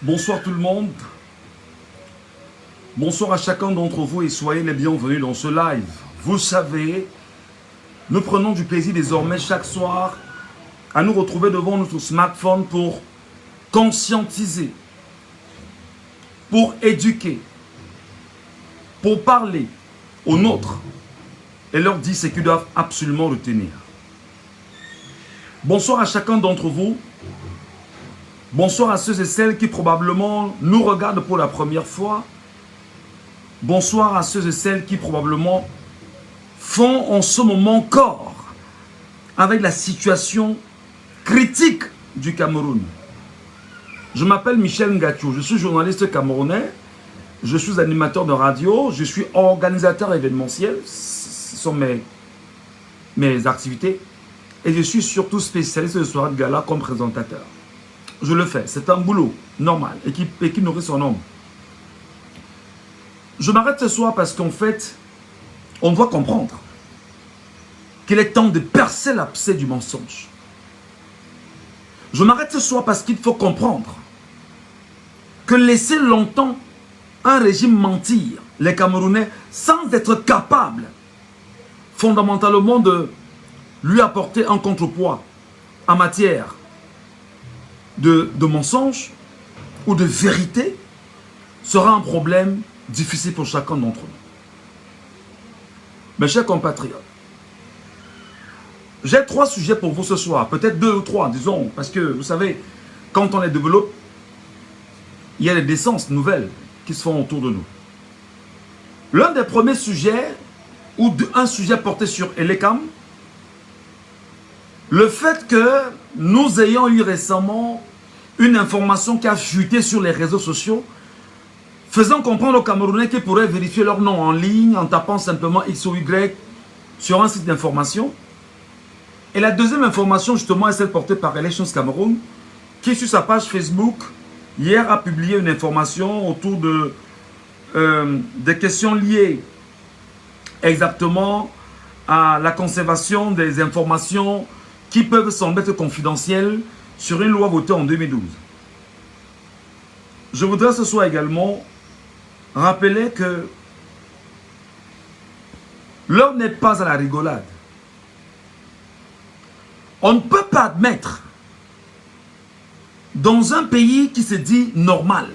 Bonsoir tout le monde. Bonsoir à chacun d'entre vous et soyez les bienvenus dans ce live. Vous savez, nous prenons du plaisir désormais chaque soir à nous retrouver devant notre smartphone pour conscientiser, pour éduquer, pour parler aux nôtres et leur dire ce qu'ils doivent absolument retenir. Bonsoir à chacun d'entre vous. Bonsoir à ceux et celles qui probablement nous regardent pour la première fois. Bonsoir à ceux et celles qui probablement font en ce moment corps avec la situation critique du Cameroun. Je m'appelle Michel Ngacho, je suis journaliste camerounais, je suis animateur de radio, je suis organisateur événementiel, ce sont mes activités, et je suis surtout spécialiste de soirée de gala comme présentateur. Je le fais, c'est un boulot normal et qui nourrit son homme. Je m'arrête ce soir parce qu'en fait, on doit comprendre qu'il est temps de percer l'abcès du mensonge. Je m'arrête ce soir parce qu'il faut comprendre que laisser longtemps un régime mentir les Camerounais sans être capable fondamentalement de lui apporter un contrepoids en matière de mensonges ou de vérité sera un problème difficile pour chacun d'entre nous. Mes chers compatriotes, j'ai 3 sujets pour vous ce soir, peut-être 2 ou 3, disons, parce que vous savez, quand on les développe, il y a des naissances nouvelles qui se font autour de nous. L'un des premiers sujets, ou un sujet porté sur Elekam, le fait que nous ayons eu récemment une information qui a fuité sur les réseaux sociaux, faisant comprendre aux Camerounais qu'ils pourraient vérifier leur nom en ligne en tapant simplement X ou Y sur un site d'information. Et la deuxième information, justement, est celle portée par Elections Cameroun, qui, sur sa page Facebook, hier a publié une information autour de des questions liées exactement à la conservation des informations qui peuvent sembler être confidentielles sur une loi votée en 2012. Je voudrais ce soir également rappeler que l'heure n'est pas à la rigolade. On ne peut pas admettre, dans un pays qui se dit normal,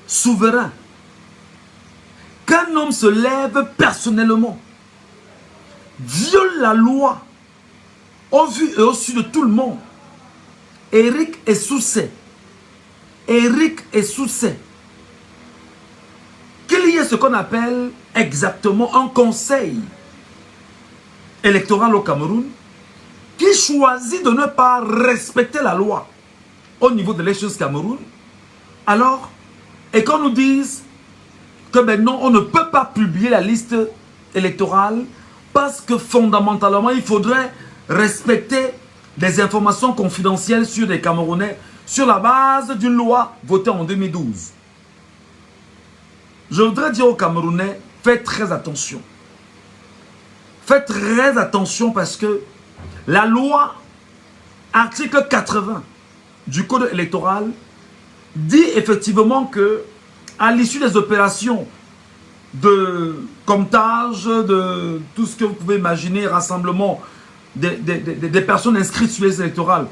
souverain, qu'un homme se lève personnellement, viole la loi, au vu et au su de tout le monde. Eric Essoussé, qu'il y ait ce qu'on appelle exactement un conseil électoral au Cameroun qui choisit de ne pas respecter la loi au niveau de l'Elections Cameroun, alors, et qu'on nous dise que maintenant on ne peut pas publier la liste électorale parce que fondamentalement il faudrait respecter des informations confidentielles sur des Camerounais sur la base d'une loi votée en 2012. Je voudrais dire aux Camerounais, faites très attention. Faites très attention parce que la loi, article 80 du code électoral, dit effectivement que à l'issue des opérations de comptage, de tout ce que vous pouvez imaginer, rassemblement des personnes inscrites sur les listes électorales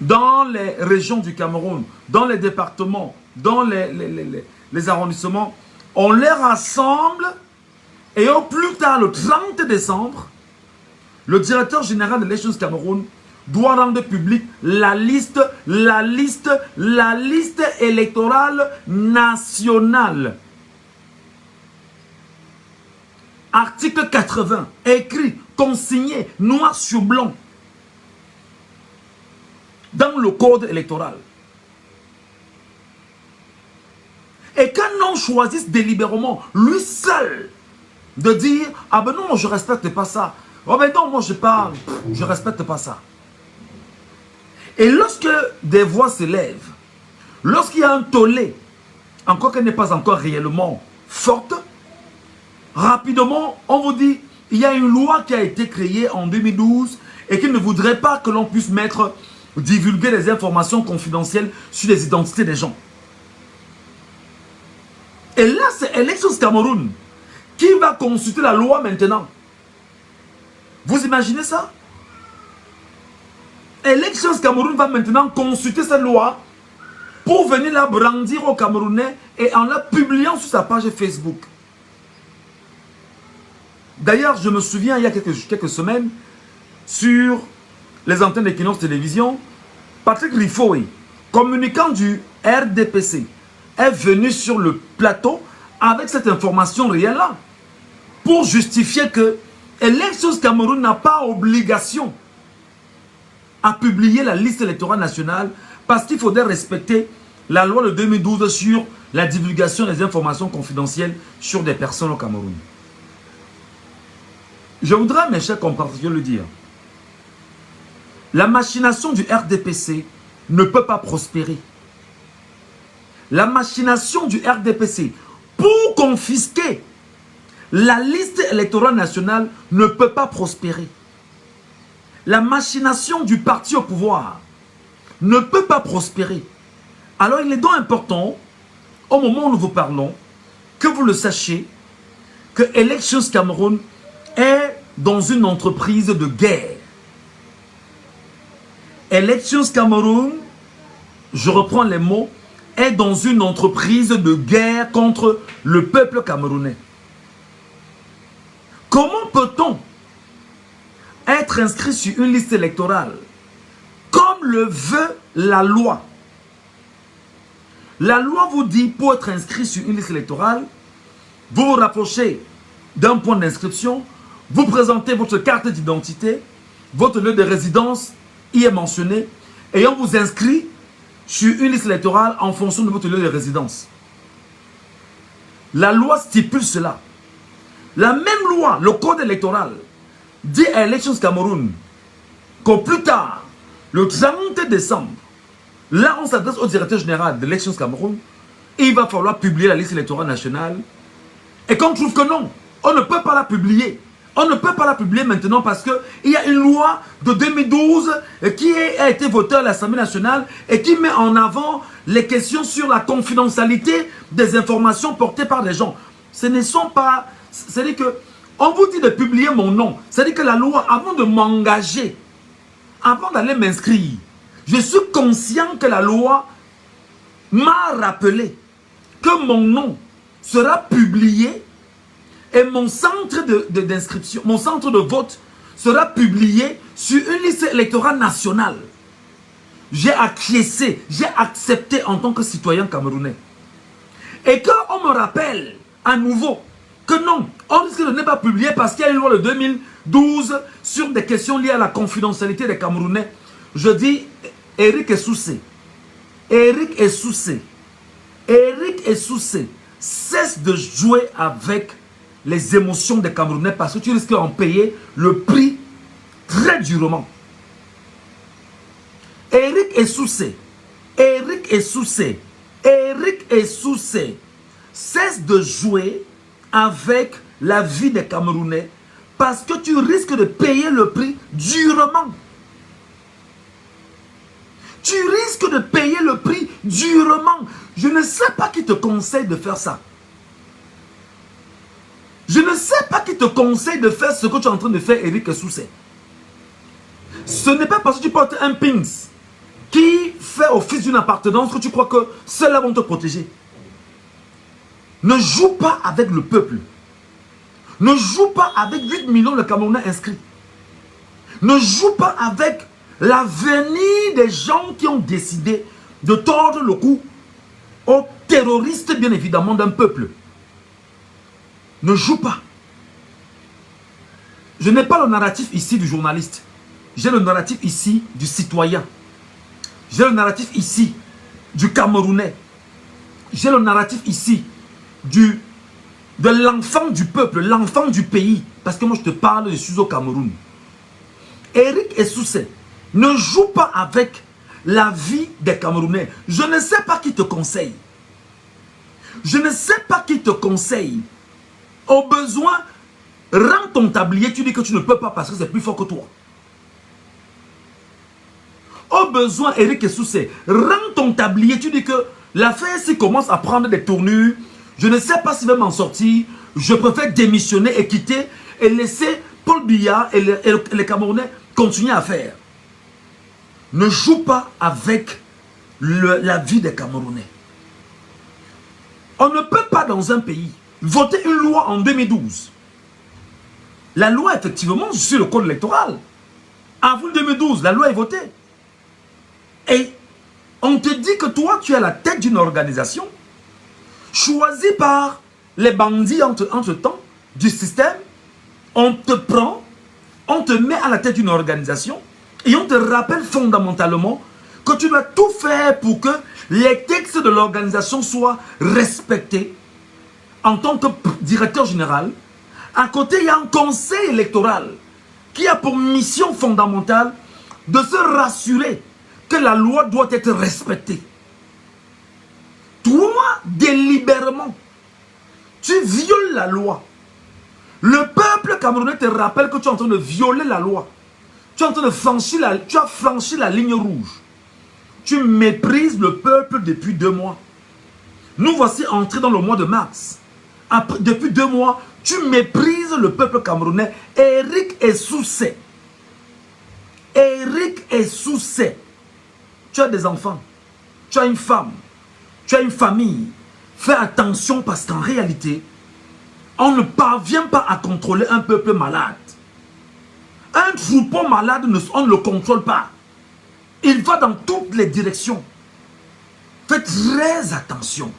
dans les régions du Cameroun, dans les départements, dans les arrondissements, on les rassemble et au plus tard le 30 décembre, le directeur général de l'Elections Cameroun doit rendre public la liste électorale nationale. Article 80, écrit, consigné, noir sur blanc, dans le code électoral. Et qu'un homme choisisse délibérément, lui seul, de dire « Ah ben non, moi je ne respecte pas ça. Oh ben non, moi je ne respecte pas ça. » Et lorsque des voix s'élèvent, lorsqu'il y a un tollé, encore qu'elle n'est pas encore réellement forte, rapidement, on vous dit, il y a une loi qui a été créée en 2012 et qui ne voudrait pas que l'on puisse divulguer des informations confidentielles sur les identités des gens. Et là, c'est Elections Cameroun qui va consulter la loi maintenant. Vous imaginez ça? Elections Cameroun va maintenant consulter cette loi pour venir la brandir aux Camerounais et en la publiant sur sa page Facebook. D'ailleurs, je me souviens, il y a quelques semaines, sur les antennes d'Equinox Télévision, Patrick Rifoy, communicant du RDPC, est venu sur le plateau avec cette information réelle-là pour justifier que Elections Cameroun n'a pas obligation à publier la liste électorale nationale parce qu'il faudrait respecter la loi de 2012 sur la divulgation des informations confidentielles sur des personnes au Cameroun. Je voudrais, mes chers compatriotes, le dire. La machination du RDPC ne peut pas prospérer. La machination du RDPC pour confisquer la liste électorale nationale ne peut pas prospérer. La machination du parti au pouvoir ne peut pas prospérer. Alors il est donc important, au moment où nous vous parlons, que vous le sachiez, que Elections Cameroun est dans une entreprise de guerre. Elections Cameroun, je reprends les mots, est dans une entreprise de guerre contre le peuple camerounais. Comment peut-on être inscrit sur une liste électorale comme le veut la loi? La loi vous dit, pour être inscrit sur une liste électorale, vous vous rapprochez d'un point d'inscription, vous présentez votre carte d'identité, votre lieu de résidence y est mentionné, et on vous inscrit sur une liste électorale en fonction de votre lieu de résidence. La loi stipule cela. La même loi, le code électoral, dit à Elections Cameroun qu'au plus tard, le 30 décembre, là on s'adresse au directeur général d'Elections Cameroun, il va falloir publier la liste électorale nationale. Et qu'on trouve que non, on ne peut pas la publier. On ne peut pas la publier maintenant parce qu'il y a une loi de 2012 qui a été votée à l'Assemblée nationale et qui met en avant les questions sur la confidentialité des informations portées par des gens. Ce ne sont pas... C'est-à-dire que on vous dit de publier mon nom. C'est-à-dire que la loi, avant de m'engager, avant d'aller m'inscrire, je suis conscient que la loi m'a rappelé que mon nom sera publié et mon centre d'inscription, mon centre de vote sera publié sur une liste électorale nationale. J'ai acquiescé, j'ai accepté en tant que citoyen camerounais. Et quand on me rappelle à nouveau que non, on risque de ne pas publier parce qu'il y a une loi de 2012 sur des questions liées à la confidentialité des Camerounais, je dis Eric Essoussé, Eric Essoussé, Eric Essoussé, cesse de jouer avec les émotions des Camerounais parce que tu risques d'en payer le prix très durement. Eric Essoussé, Eric Essoussé, Eric Essoussé, cesse de jouer avec la vie des Camerounais parce que tu risques de payer le prix durement. Tu risques de payer le prix durement. Je ne sais pas qui te conseille de faire ça. Je ne sais pas qui te conseille de faire ce que tu es en train de faire, Eric Essoussé. Ce n'est pas parce que tu portes un pins qui fait office d'une appartenance que tu crois que ceux-là vont te protéger. Ne joue pas avec le peuple. Ne joue pas avec 8 millions de Camerounais inscrits. Ne joue pas avec l'avenir des gens qui ont décidé de tordre le cou aux terroristes, bien évidemment, d'un peuple. Ne joue pas. Je n'ai pas le narratif ici du journaliste. J'ai le narratif ici du citoyen. J'ai le narratif ici du Camerounais. J'ai le narratif ici de l'enfant du peuple, l'enfant du pays. Parce que moi je te parle, je suis au Cameroun. Eric Essoussé, ne joue pas avec la vie des Camerounais. Je ne sais pas qui te conseille. Je ne sais pas qui te conseille. Au besoin, rends ton tablier, tu dis que tu ne peux pas parce que c'est plus fort que toi. Au besoin, Eric Essoussé, rends ton tablier, tu dis que l'affaire s'y commence à prendre des tournures. Je ne sais pas s'il va m'en sortir. Je préfère démissionner et quitter et laisser Paul Biya et les Camerounais continuer à faire. Ne joue pas avec la vie des Camerounais. On ne peut pas dans un pays voter une loi en 2012. La loi, effectivement, sur le code électoral. Avant 2012, la loi est votée. Et on te dit que toi, tu es à la tête d'une organisation choisie par les bandits entre-temps du système. On te prend, on te met à la tête d'une organisation et on te rappelle fondamentalement que tu dois tout faire pour que les textes de l'organisation soient respectés en tant que directeur général. À côté, il y a un conseil électoral qui a pour mission fondamentale de se rassurer que la loi doit être respectée. Toi, délibérément, tu violes la loi. Le peuple camerounais te rappelle que tu es en train de violer la loi. Tu es en train de franchir tu as franchi la ligne rouge. Tu méprises le peuple depuis 2 mois. Nous voici entrés dans le mois de mars. Depuis 2 mois, tu méprises le peuple camerounais. Eric est sous-sé. Eric est sous-sé. Tu as des enfants. Tu as une femme. Tu as une famille. Fais attention parce qu'en réalité, on ne parvient pas à contrôler un peuple malade. Un troupeau malade, on ne le contrôle pas. Il va dans toutes les directions. Faites très attention.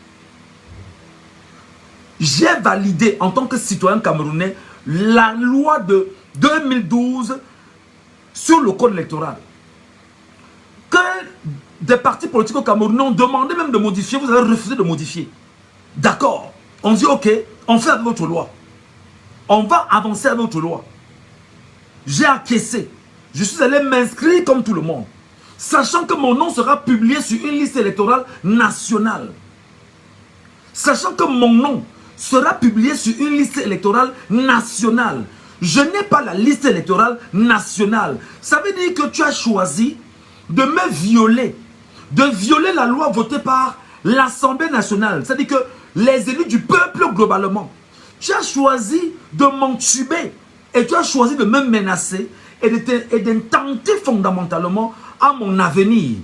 J'ai validé en tant que citoyen camerounais la loi de 2012 sur le code électoral. Que des partis politiques au Cameroun ont demandé même de modifier, vous avez refusé de modifier. D'accord. On dit ok, on fait avec votre loi. On va avancer avec votre loi. J'ai acquiescé. Je suis allé m'inscrire comme tout le monde. Sachant que mon nom sera publié sur une liste électorale nationale. Sachant que mon nom sera publié sur une liste électorale nationale. Je n'ai pas la liste électorale nationale. Ça veut dire que tu as choisi de me violer. De violer la loi votée par l'Assemblée nationale. C'est-à-dire que les élus du peuple globalement. Tu as choisi de m'entuber. Et tu as choisi de me menacer et de tenter fondamentalement à mon avenir.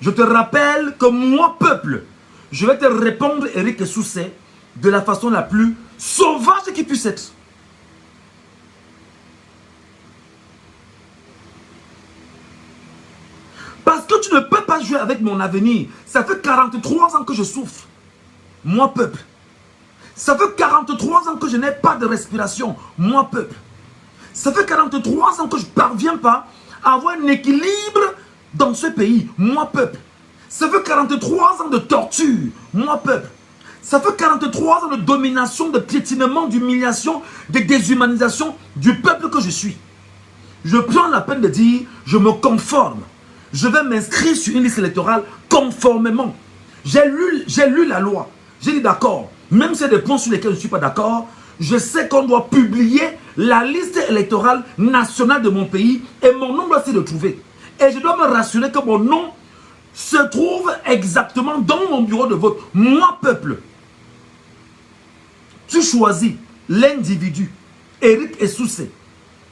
Je te rappelle que moi, peuple, je vais te répondre, Eric Soucet, de la façon la plus sauvage qui puisse être. Parce que tu ne peux pas jouer avec mon avenir. Ça fait 43 ans que je souffre. Moi, peuple. Ça fait 43 ans que je n'ai pas de respiration. Moi, peuple. Ça fait 43 ans que je ne parviens pas à avoir un équilibre dans ce pays. Moi, peuple. Ça fait 43 ans de torture. Moi, peuple. Ça fait 43 ans de domination, de piétinement, d'humiliation, de déshumanisation du peuple que je suis. Je prends la peine de dire, je me conforme. Je vais m'inscrire sur une liste électorale conformément. J'ai lu la loi. J'ai dit d'accord. Même s'il y a des points sur lesquels je ne suis pas d'accord, je sais qu'on doit publier la liste électorale nationale de mon pays et mon nom doit s'y retrouver. Et je dois me rassurer que mon nom se trouve exactement dans mon bureau de vote. Moi, peuple, tu choisis l'individu, Eric Soucet,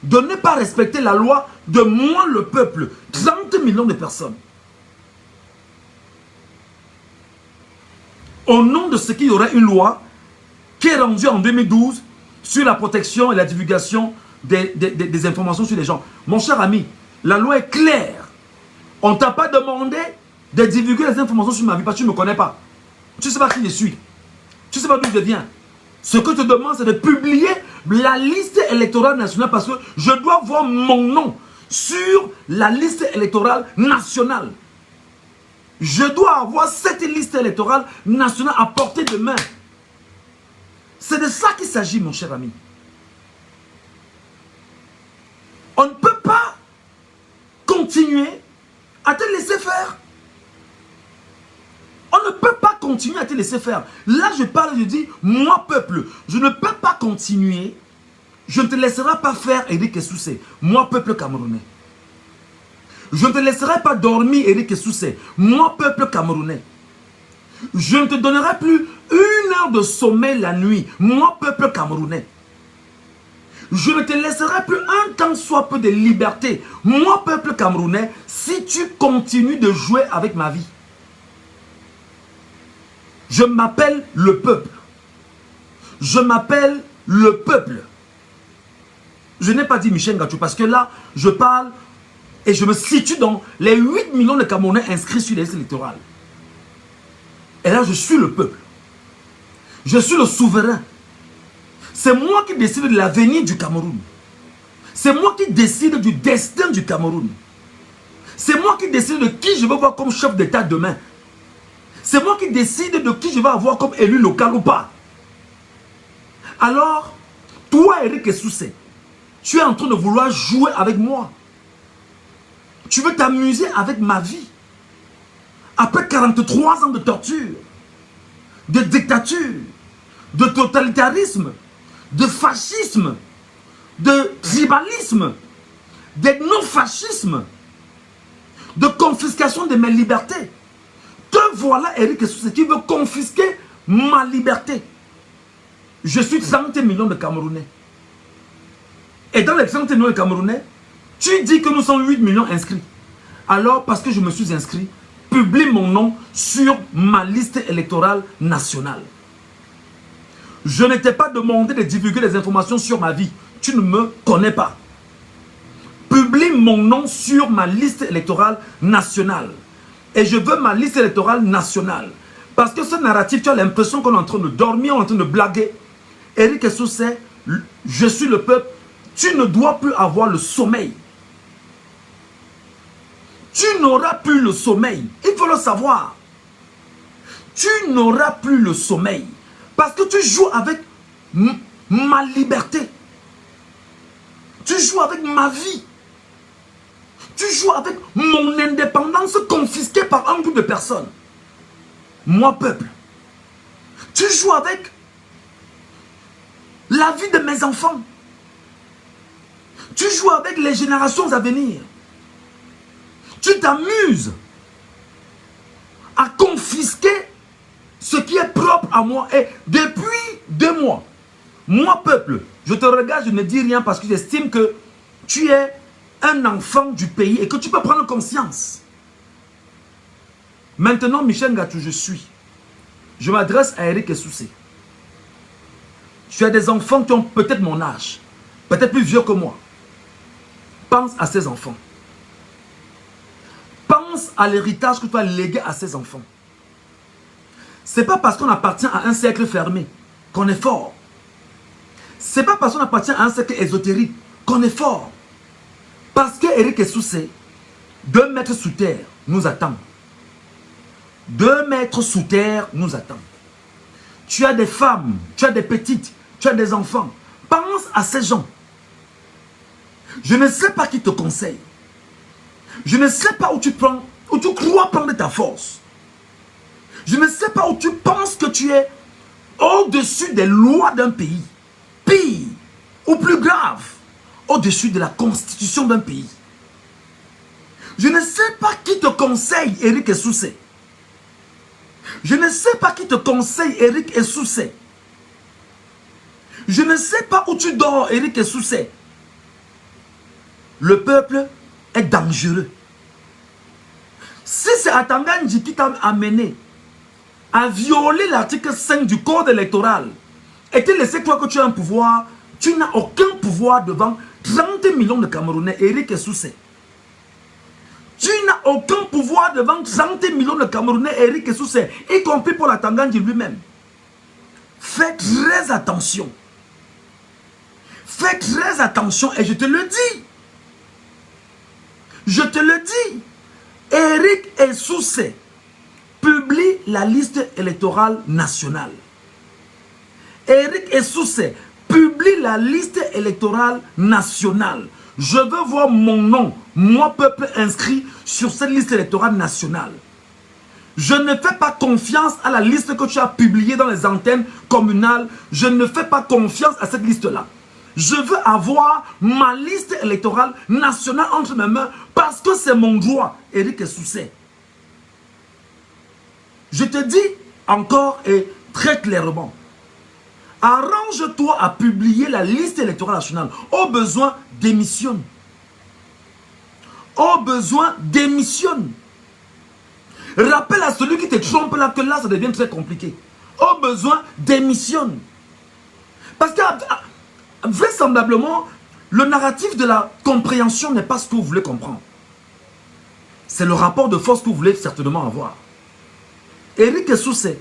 de ne pas respecter la loi de moi, le peuple, 30 millions de personnes. Au nom de ce qu'il y aurait une loi qui est rendue en 2012 sur la protection et la divulgation des informations sur les gens. Mon cher ami, la loi est claire. On ne t'a pas demandé de divulguer les informations sur ma vie parce que tu ne me connais pas. Tu ne sais pas qui je suis. Tu ne sais pas d'où je viens. Ce que je te demande, c'est de publier la liste électorale nationale parce que je dois voir mon nom sur la liste électorale nationale. Je dois avoir cette liste électorale nationale à portée de main. C'est de ça qu'il s'agit, mon cher ami. On ne peut pas continuer à te laisser faire. On ne peut pas continuer à te laisser faire. Là, je parle, je dis, moi, peuple, je ne peux pas continuer. Je ne te laisserai pas faire, Eric Soucet. Moi, peuple camerounais. Je ne te laisserai pas dormir, Eric Soucet. Moi, peuple camerounais. Je ne te donnerai plus une heure de sommeil la nuit, moi, peuple camerounais, je ne te laisserai plus un tant soit peu de liberté. Moi, peuple camerounais, si tu continues de jouer avec ma vie. Je m'appelle le peuple. Je m'appelle le peuple. Je n'ai pas dit Michel Ngatou parce que là, je parle et je me situe dans les 8 millions de Camerounais inscrits sur les listes électorales. Et là, je suis le peuple. Je suis le souverain. C'est moi qui décide de l'avenir du Cameroun. C'est moi qui décide du destin du Cameroun. C'est moi qui décide de qui je veux voir comme chef d'État demain. C'est moi qui décide de qui je vais avoir comme élu local ou pas. Alors, toi, Eric Essoussé, tu es en train de vouloir jouer avec moi. Tu veux t'amuser avec ma vie. Après 43 ans de torture, de dictature, de totalitarisme, de fascisme, de tribalisme, d'ethno-fascisme, de confiscation de mes libertés. Te voilà, Eric Essoussé, qui veut confisquer ma liberté. Je suis 30 millions de Camerounais. Et dans les 30 millions de Camerounais, tu dis que nous sommes 8 millions inscrits. Alors, parce que je me suis inscrit, publie mon nom sur ma liste électorale nationale. Je ne t'ai pas demandé de divulguer des informations sur ma vie. Tu ne me connais pas. Publie mon nom sur ma liste électorale nationale. Et je veux ma liste électorale nationale. Parce que ce narratif, tu as l'impression qu'on est en train de dormir, on est en train de blaguer. Eric Essoussé, je suis le peuple. Tu ne dois plus avoir le sommeil. Tu n'auras plus le sommeil. Il faut le savoir. Tu n'auras plus le sommeil. Parce que tu joues avec ma liberté. Tu joues avec ma vie. Tu joues avec mon indépendance confisquée par un groupe de personnes. Moi, peuple. Tu joues avec la vie de mes enfants. Tu joues avec les générations à venir. Tu t'amuses à confisquer ce qui est propre à moi. Et depuis 2 mois, moi, peuple, je te regarde, je ne dis rien parce que j'estime que tu es un enfant du pays et que tu peux prendre conscience. Maintenant, Michel Ngatou, je suis. Je m'adresse à Eric Essoussé. Tu as des enfants qui ont peut-être mon âge, peut-être plus vieux que moi. Pense à ces enfants. Pense à l'héritage que tu vas léguer à ces enfants. Ce n'est pas parce qu'on appartient à un cercle fermé qu'on est fort. Ce n'est pas parce qu'on appartient à un cercle ésotérique qu'on est fort. Parce que Eric Essoussé, 2 mètres sous terre, nous attend. 2 mètres sous terre nous attend. Tu as des femmes, tu as des petites, tu as des enfants. Pense à ces gens. Je ne sais pas qui te conseille. Je ne sais pas où tu crois prendre ta force. Je ne sais pas où tu penses que tu es au-dessus des lois d'un pays. Pire, ou plus grave, au-dessus de la constitution d'un pays. Je ne sais pas qui te conseille, Eric Essoussé. Je ne sais pas qui te conseille, Eric Essoussé. Je ne sais pas où tu dors, Eric Essoussé. Le peuple est dangereux. Si c'est Atangandji qui t'a amené à violer l'article 5 du code électoral et te laisser croire que tu as un pouvoir, tu n'as aucun pouvoir devant 30 millions de Camerounais, Eric Essoussé. Tu n'as aucun pouvoir devant 30 millions de Camerounais, Eric Essoussé, y compris pour l'Atangandji lui-même. Fais très attention. Fais très attention et je te le dis. Je te le dis. Eric Essoussé publie la liste électorale nationale. Eric Essoussé publie la liste électorale nationale. Je veux voir mon nom, moi peuple inscrit sur cette liste électorale nationale. Je ne fais pas confiance à la liste que tu as publiée dans les antennes communales. Je ne fais pas confiance à cette liste-là. Je veux avoir ma liste électorale nationale entre mes mains parce que c'est mon droit, Eric Essoussé. Je te dis encore et très clairement. Arrange-toi à publier la liste électorale nationale. Au besoin, démissionne. Au besoin, démissionne. Rappelle à celui qui te trompe là que là, ça devient très compliqué. Au besoin, démissionne. Parce que, vraisemblablement, le narratif de la compréhension n'est pas ce que vous voulez comprendre. C'est le rapport de force que vous voulez certainement avoir. Éric Essoussé,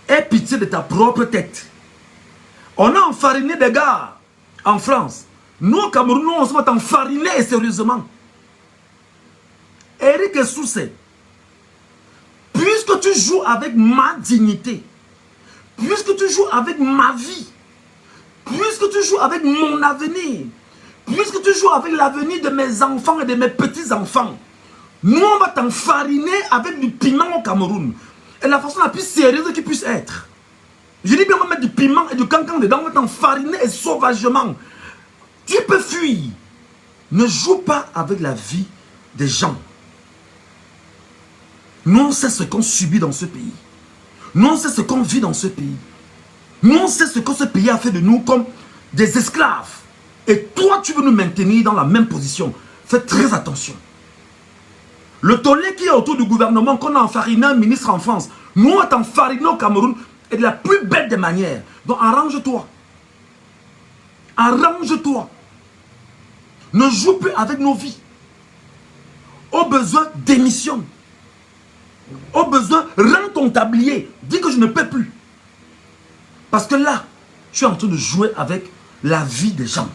aie pitié de ta propre tête. On a enfariné des gars en France. Nous, au Cameroun, nous, on se met enfariner et sérieusement. Éric Essoussé, puisque tu joues avec ma dignité, puisque tu joues avec ma vie, puisque tu joues avec mon avenir, puisque tu joues avec l'avenir de mes enfants et de mes petits-enfants, nous, on va t'enfariner avec du piment au Cameroun. Et la façon la plus sérieuse qui puisse être. Je dis bien, on va mettre du piment et du cancan dedans, on va t'enfariner et sauvagement. Tu peux fuir. Ne joue pas avec la vie des gens. Nous, on sait ce qu'on subit dans ce pays. Nous, on sait ce qu'on vit dans ce pays. Nous, on sait ce que ce pays a fait de nous comme des esclaves. Et toi, tu veux nous maintenir dans la même position. Fais très attention. Le tollé qui est autour du gouvernement, qu'on a enfariné un ministre en France, nous, on va t'enfariner au Cameroun et de la plus belle des manières. Donc, arrange-toi. Arrange-toi. Ne joue plus avec nos vies. Au besoin, démissionne. Au besoin, rends ton tablier. Dis que je ne peux plus. Parce que là, tu es en train de jouer avec la vie des gens.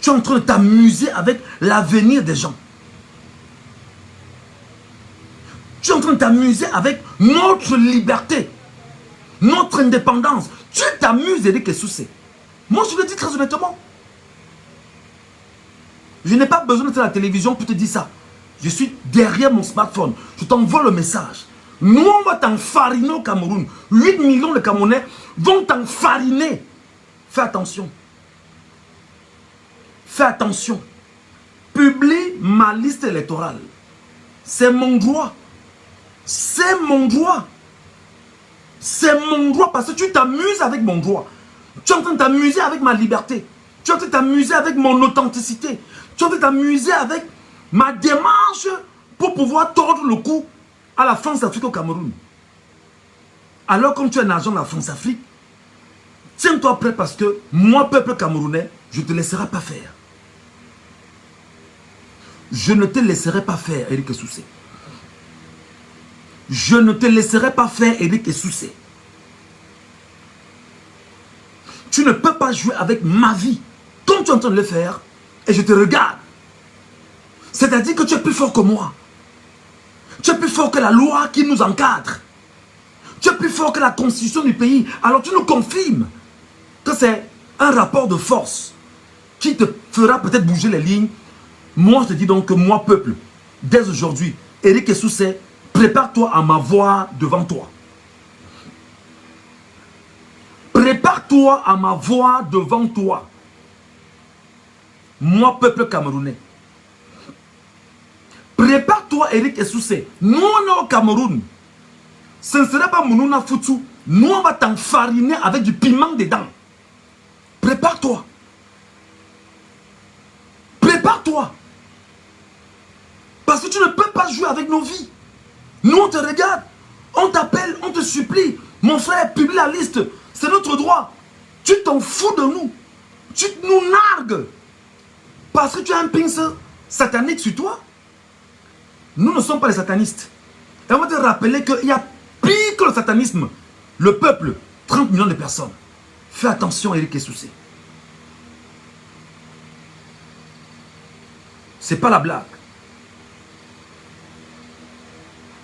Tu es en train de t'amuser avec l'avenir des gens. Tu es en train de t'amuser avec notre liberté, notre indépendance. Tu t'amuses, Éric Essoussé. Moi, je le dis très honnêtement. Je n'ai pas besoin d'être à la télévision pour te dire ça. Je suis derrière mon smartphone. Je t'envoie le message. Nous, on va t'enfariner au Cameroun. 8 millions de Camerounais vont t'enfariner. Fais attention. Fais attention. Publie ma liste électorale. C'est mon droit. C'est mon droit. C'est mon droit parce que tu t'amuses avec mon droit. Tu es en train de t'amuser avec ma liberté. Tu es en train de t'amuser avec mon authenticité. Tu es en train de t'amuser avec ma démarche pour pouvoir tordre le cou à la France-Afrique au Cameroun. Alors comme tu es un agent de la France-Afrique, tiens-toi prêt parce que moi, peuple camerounais, je ne te laisserai pas faire. Je ne te laisserai pas faire, Éric Essoussé. Je ne te laisserai pas faire, Éric Essoussé. Tu ne peux pas jouer avec ma vie comme tu es en train de le faire et je te regarde. C'est-à-dire que tu es plus fort que moi. Tu es plus fort que la loi qui nous encadre. Tu es plus fort que la constitution du pays. Alors tu nous confirmes que c'est un rapport de force qui te fera peut-être bouger les lignes. Moi, je te dis donc que moi, peuple, dès aujourd'hui, Éric Essoussé, prépare-toi à m'avoir devant toi. Prépare-toi à m'avoir devant toi. Moi, peuple camerounais. Prépare-toi, Éric Essoussé. Nous, on est au Cameroun. Ce ne serait pas Mounouna Foutou. Nous, on va t'enfariner avec du piment dedans. Prépare-toi. Prépare-toi. Parce que tu ne peux pas jouer avec nos vies. Nous, on te regarde. On t'appelle, on te supplie. Mon frère, publie la liste. C'est notre droit. Tu t'en fous de nous. Tu nous nargues. Parce que tu as un pince satanique sur toi. Nous ne sommes pas les satanistes. Et on va te rappeler qu'il y a pire que le satanisme. Le peuple, 30 millions de personnes. Fais attention, Éric Essoussé. C'est pas la blague.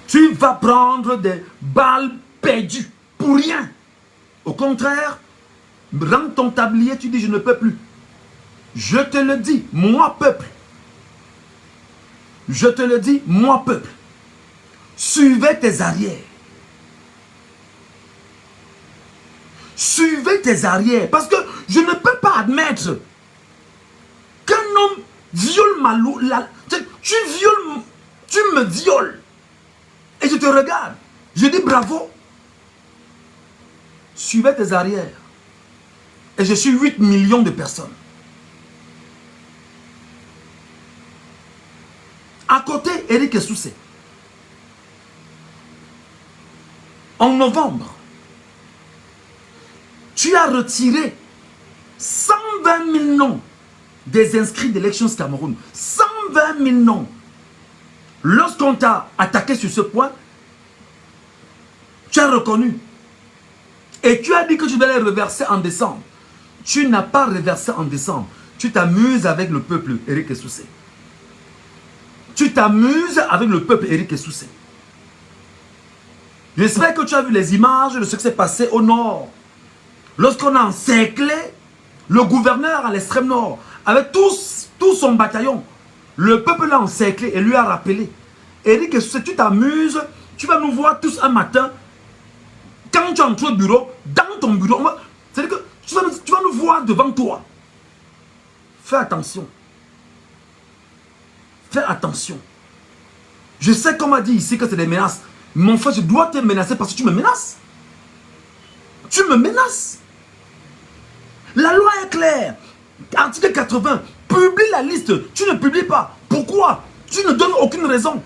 Tu vas prendre des balles perdues pour rien. Au contraire, rends ton tablier, tu dis je ne peux plus. Je te le dis, moi peuple. Je te le dis, moi peuple. Suivez tes arrières. Suivez tes arrières. Parce que je ne peux pas admettre qu'un homme viole ma loi. Tu me violes. Et je te regarde. Je dis bravo. Suivez tes arrières. Et je suis 8 millions de personnes. À côté, Eric Essoussé. En novembre, tu as retiré 120 000 noms des inscrits d'Elections Cameroun. 120 000 noms. Lorsqu'on t'a attaqué sur ce point, tu as reconnu. Et tu as dit que tu vais les reverser en décembre. Tu n'as pas reversé en décembre. Tu t'amuses avec le peuple, Eric Essoussé. Tu t'amuses avec le peuple, Eric Essoussé. J'espère que tu as vu les images de ce qui s'est passé au nord. Lorsqu'on a encerclé le gouverneur à l'extrême nord, avec tout son bataillon, le peuple l'a encerclé et lui a rappelé. Eric Essoussé, tu t'amuses, tu vas nous voir tous un matin, quand tu entres au bureau, dans ton bureau, c'est-à-dire que tu vas nous voir devant toi. Fais attention. Fais attention. Je sais qu'on m'a dit ici que c'est des menaces. Mon frère, je dois te menacer parce que tu me menaces. Tu me menaces. La loi est claire. Article 80. Publie la liste. Tu ne publies pas. Pourquoi? Tu ne donnes aucune raison.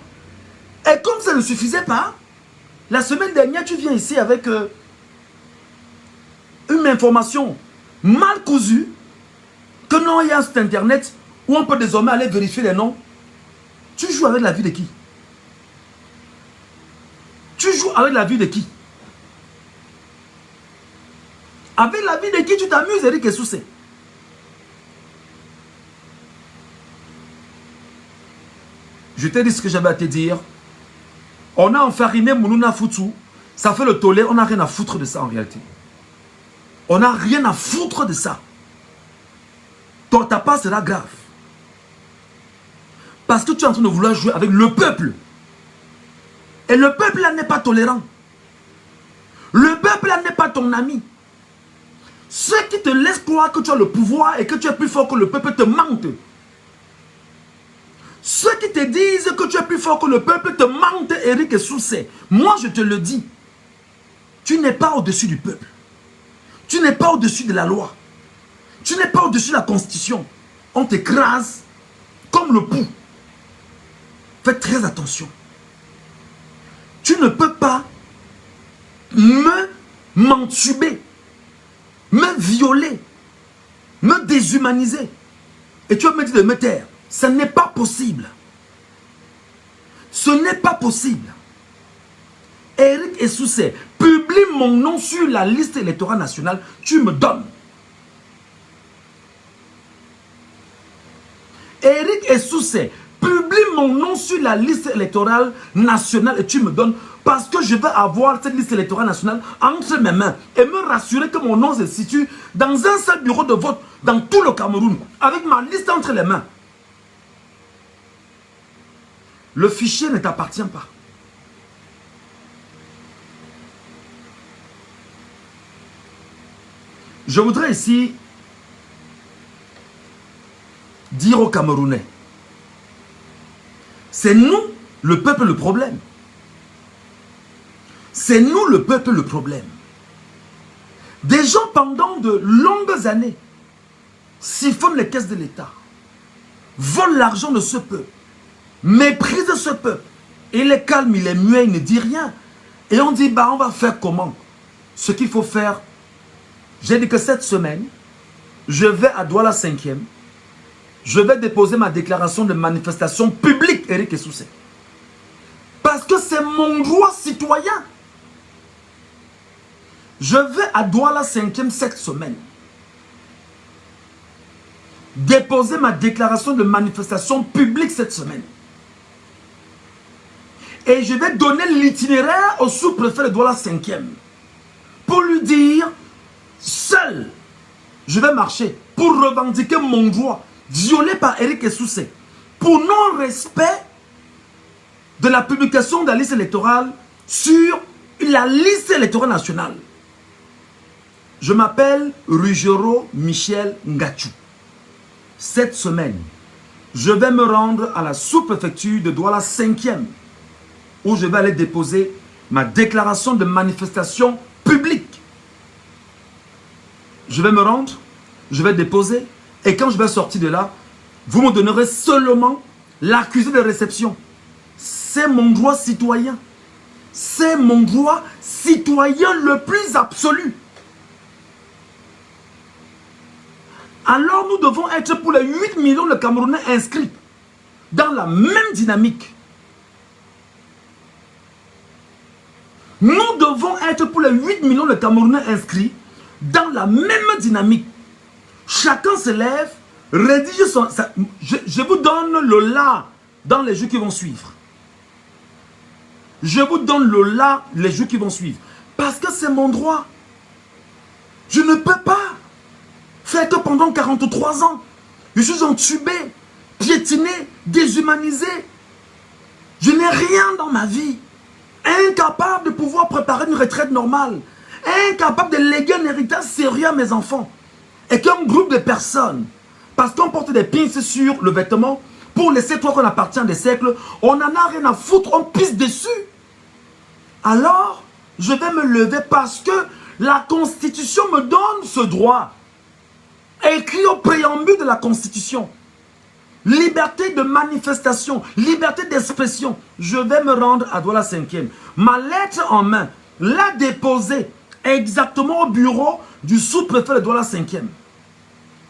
Et comme ça ne suffisait pas, la semaine dernière, tu viens ici avec une information mal cousue que non, il y a un site internet où on peut désormais aller vérifier les noms. Tu joues avec la vie de qui? Tu joues avec la vie de qui? Avec la vie de qui tu t'amuses, Eric Essoussé? Je t'ai dit ce que j'avais à te dire. On a enfariné Mounouna Foutou. Ça fait le tollé. On n'a rien à foutre de ça en réalité. On n'a rien à foutre de ça. Ta part sera grave. Parce que tu es en train de vouloir jouer avec le peuple. Et le peuple là n'est pas tolérant. Le peuple là n'est pas ton ami. Ceux qui te laissent croire que tu as le pouvoir et que tu es plus fort que le peuple te mentent. Ceux qui te disent que tu es plus fort que le peuple te mentent, Eric Essoussé. Moi je te le dis. Tu n'es pas au-dessus du peuple. Tu n'es pas au-dessus de la loi. Tu n'es pas au-dessus de la constitution. On t'écrase comme le pouls. Fais très attention. Tu ne peux pas m'entuber, me violer, me déshumaniser. Et tu vas me dire de me taire. Ce n'est pas possible. Ce n'est pas possible. Eric Essoussé, publie mon nom sur la liste électorale nationale, tu me donnes. Eric Essoussé, publie mon nom sur la liste électorale nationale et tu me donnes parce que je vais avoir cette liste électorale nationale entre mes mains et me rassurer que mon nom se situe dans un seul bureau de vote dans tout le Cameroun avec ma liste entre les mains. Le fichier ne t'appartient pas. Je voudrais ici dire aux Camerounais, c'est nous, le peuple, le problème. C'est nous, le peuple, le problème. Des gens, pendant de longues années, siphonnent les caisses de l'État, volent l'argent de ce peuple, méprisent ce peuple. Il est calme, il est muet, il ne dit rien. Et on dit, bah, on va faire comment? Ce qu'il faut faire, j'ai dit que cette semaine, je vais à Douala 5e, je vais déposer ma déclaration de manifestation publique, Eric Essoussé. Parce que c'est mon droit citoyen. Je vais à Douala 5e cette semaine. Déposer ma déclaration de manifestation publique cette semaine. Et je vais donner l'itinéraire au sous-préfet de Douala 5e. Pour lui dire, seul, je vais marcher pour revendiquer mon droit violé par Eric Essoussé. Pour non-respect de la publication de la liste électorale sur la liste électorale nationale. Je m'appelle Ruggiero Michel Ngachou. Cette semaine, je vais me rendre à la sous-préfecture de Douala 5e où je vais aller déposer ma déclaration de manifestation publique. Je vais me rendre, je vais déposer, et quand je vais sortir de là, vous me donnerez seulement l'accusé de réception. C'est mon droit citoyen. C'est mon droit citoyen le plus absolu. Alors nous devons être pour les 8 millions de Camerounais inscrits dans la même dynamique. Nous devons être pour les 8 millions de Camerounais inscrits dans la même dynamique. Chacun se lève, rédige son... Je vous donne le là dans les jours qui vont suivre. Je vous donne le là les jours qui vont suivre. Parce que c'est mon droit. Je ne peux pas faire que pendant 43 ans, je suis entubé, piétiné, déshumanisé. Je n'ai rien dans ma vie. Incapable de pouvoir préparer une retraite normale. Incapable de léguer un héritage sérieux à mes enfants. Et qu'un groupe de personnes, parce qu'on porte des pinces sur le vêtement, pour laisser toi qu'on appartient à des siècles, on n'en a rien à foutre, on pisse dessus. Alors, je vais me lever parce que la Constitution me donne ce droit. Écrit au préambule de la Constitution. Liberté de manifestation, liberté d'expression. Je vais me rendre à Douala 5e. Ma lettre en main, la déposer exactement au bureau du sous-préfet de Douala 5e.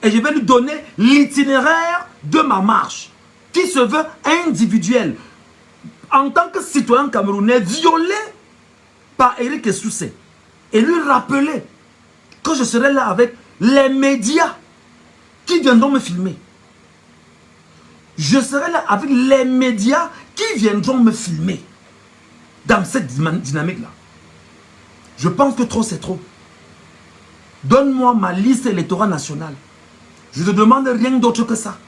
Et je vais lui donner l'itinéraire de ma marche, qui se veut individuel. En tant que citoyen camerounais violé par Eric Essoussé. Et lui rappeler que je serai là avec les médias qui viendront me filmer. Je serai là avec les médias qui viendront me filmer. Dans cette dynamique-là. Je pense que trop c'est trop. Donne-moi ma liste électorale nationale. Je ne te demande rien d'autre que ça.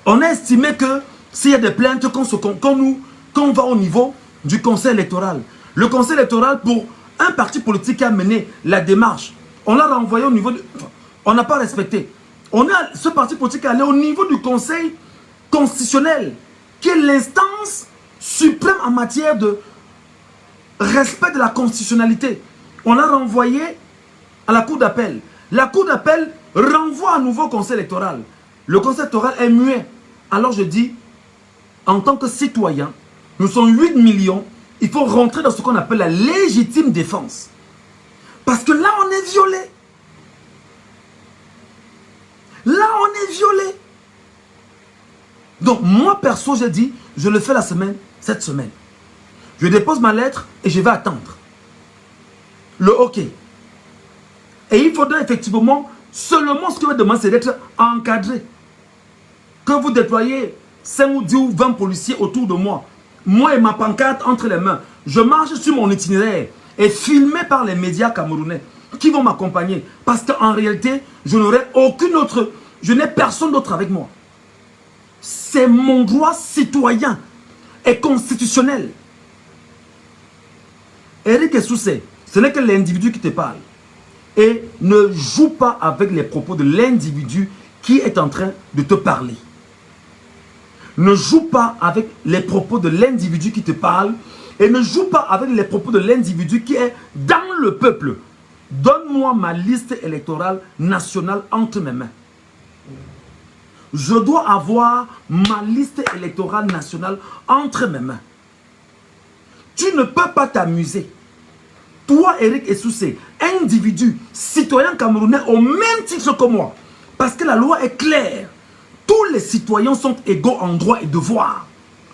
On a estimé que s'il y a des plaintes qu'on va au niveau du conseil électoral. Le conseil électoral, pour un parti politique qui a mené la démarche, on l'a renvoyé au niveau de... On n'a pas respecté. Ce parti politique est allé au niveau du conseil constitutionnel, qui est l'instance suprême en matière de respect de la constitutionnalité. On l'a renvoyé à la cour d'appel. La cour d'appel renvoie à nouveau au conseil électoral. Le conseil électoral est muet. Alors je dis, en tant que citoyen, nous sommes 8 millions, il faut rentrer dans ce qu'on appelle la légitime défense. Parce que là, on est violé. Là, on est violé. Donc, moi, perso, j'ai dit, je le fais cette semaine. Je dépose ma lettre et je vais attendre le OK. Et il faudra effectivement, seulement ce que je demande, c'est d'être encadré. Que vous déployez 5 ou 10 ou 20 policiers autour de moi. Moi et ma pancarte entre les mains. Je marche sur mon itinéraire et filmé par les médias camerounais qui vont m'accompagner. Parce qu'en réalité, je n'aurai aucune autre, je n'ai personne d'autre avec moi. C'est mon droit citoyen et constitutionnel. Eric Essoussé, ce n'est que l'individu qui te parle. Et ne joue pas avec les propos de l'individu qui est en train de te parler. Ne joue pas avec les propos de l'individu qui te parle. Et ne joue pas avec les propos de l'individu qui est dans le peuple. Donne-moi ma liste électorale nationale entre mes mains. Je dois avoir ma liste électorale nationale entre mes mains. Tu ne peux pas t'amuser. Toi, Eric Essoussé, individu, citoyen camerounais au même titre que moi. Parce que la loi est claire. Tous les citoyens sont égaux en droit et devoir.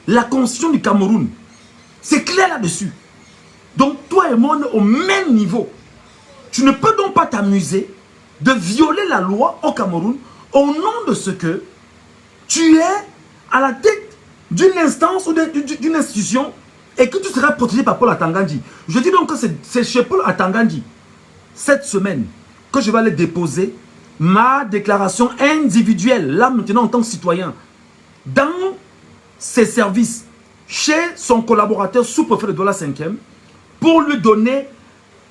La constitution du Cameroun, c'est clair là-dessus. Donc toi et moi, on est au même niveau. Tu ne peux donc pas t'amuser de violer la loi au Cameroun au nom de ce que tu es à la tête d'une instance ou d'une institution et que tu seras protégé par Paul Atangandji. Je dis donc que c'est chez Paul Atangandji, cette semaine, que je vais aller déposer ma déclaration individuelle, là maintenant en tant que citoyen, dans ses services, chez son collaborateur sous-préfet de Douala 5e, pour lui donner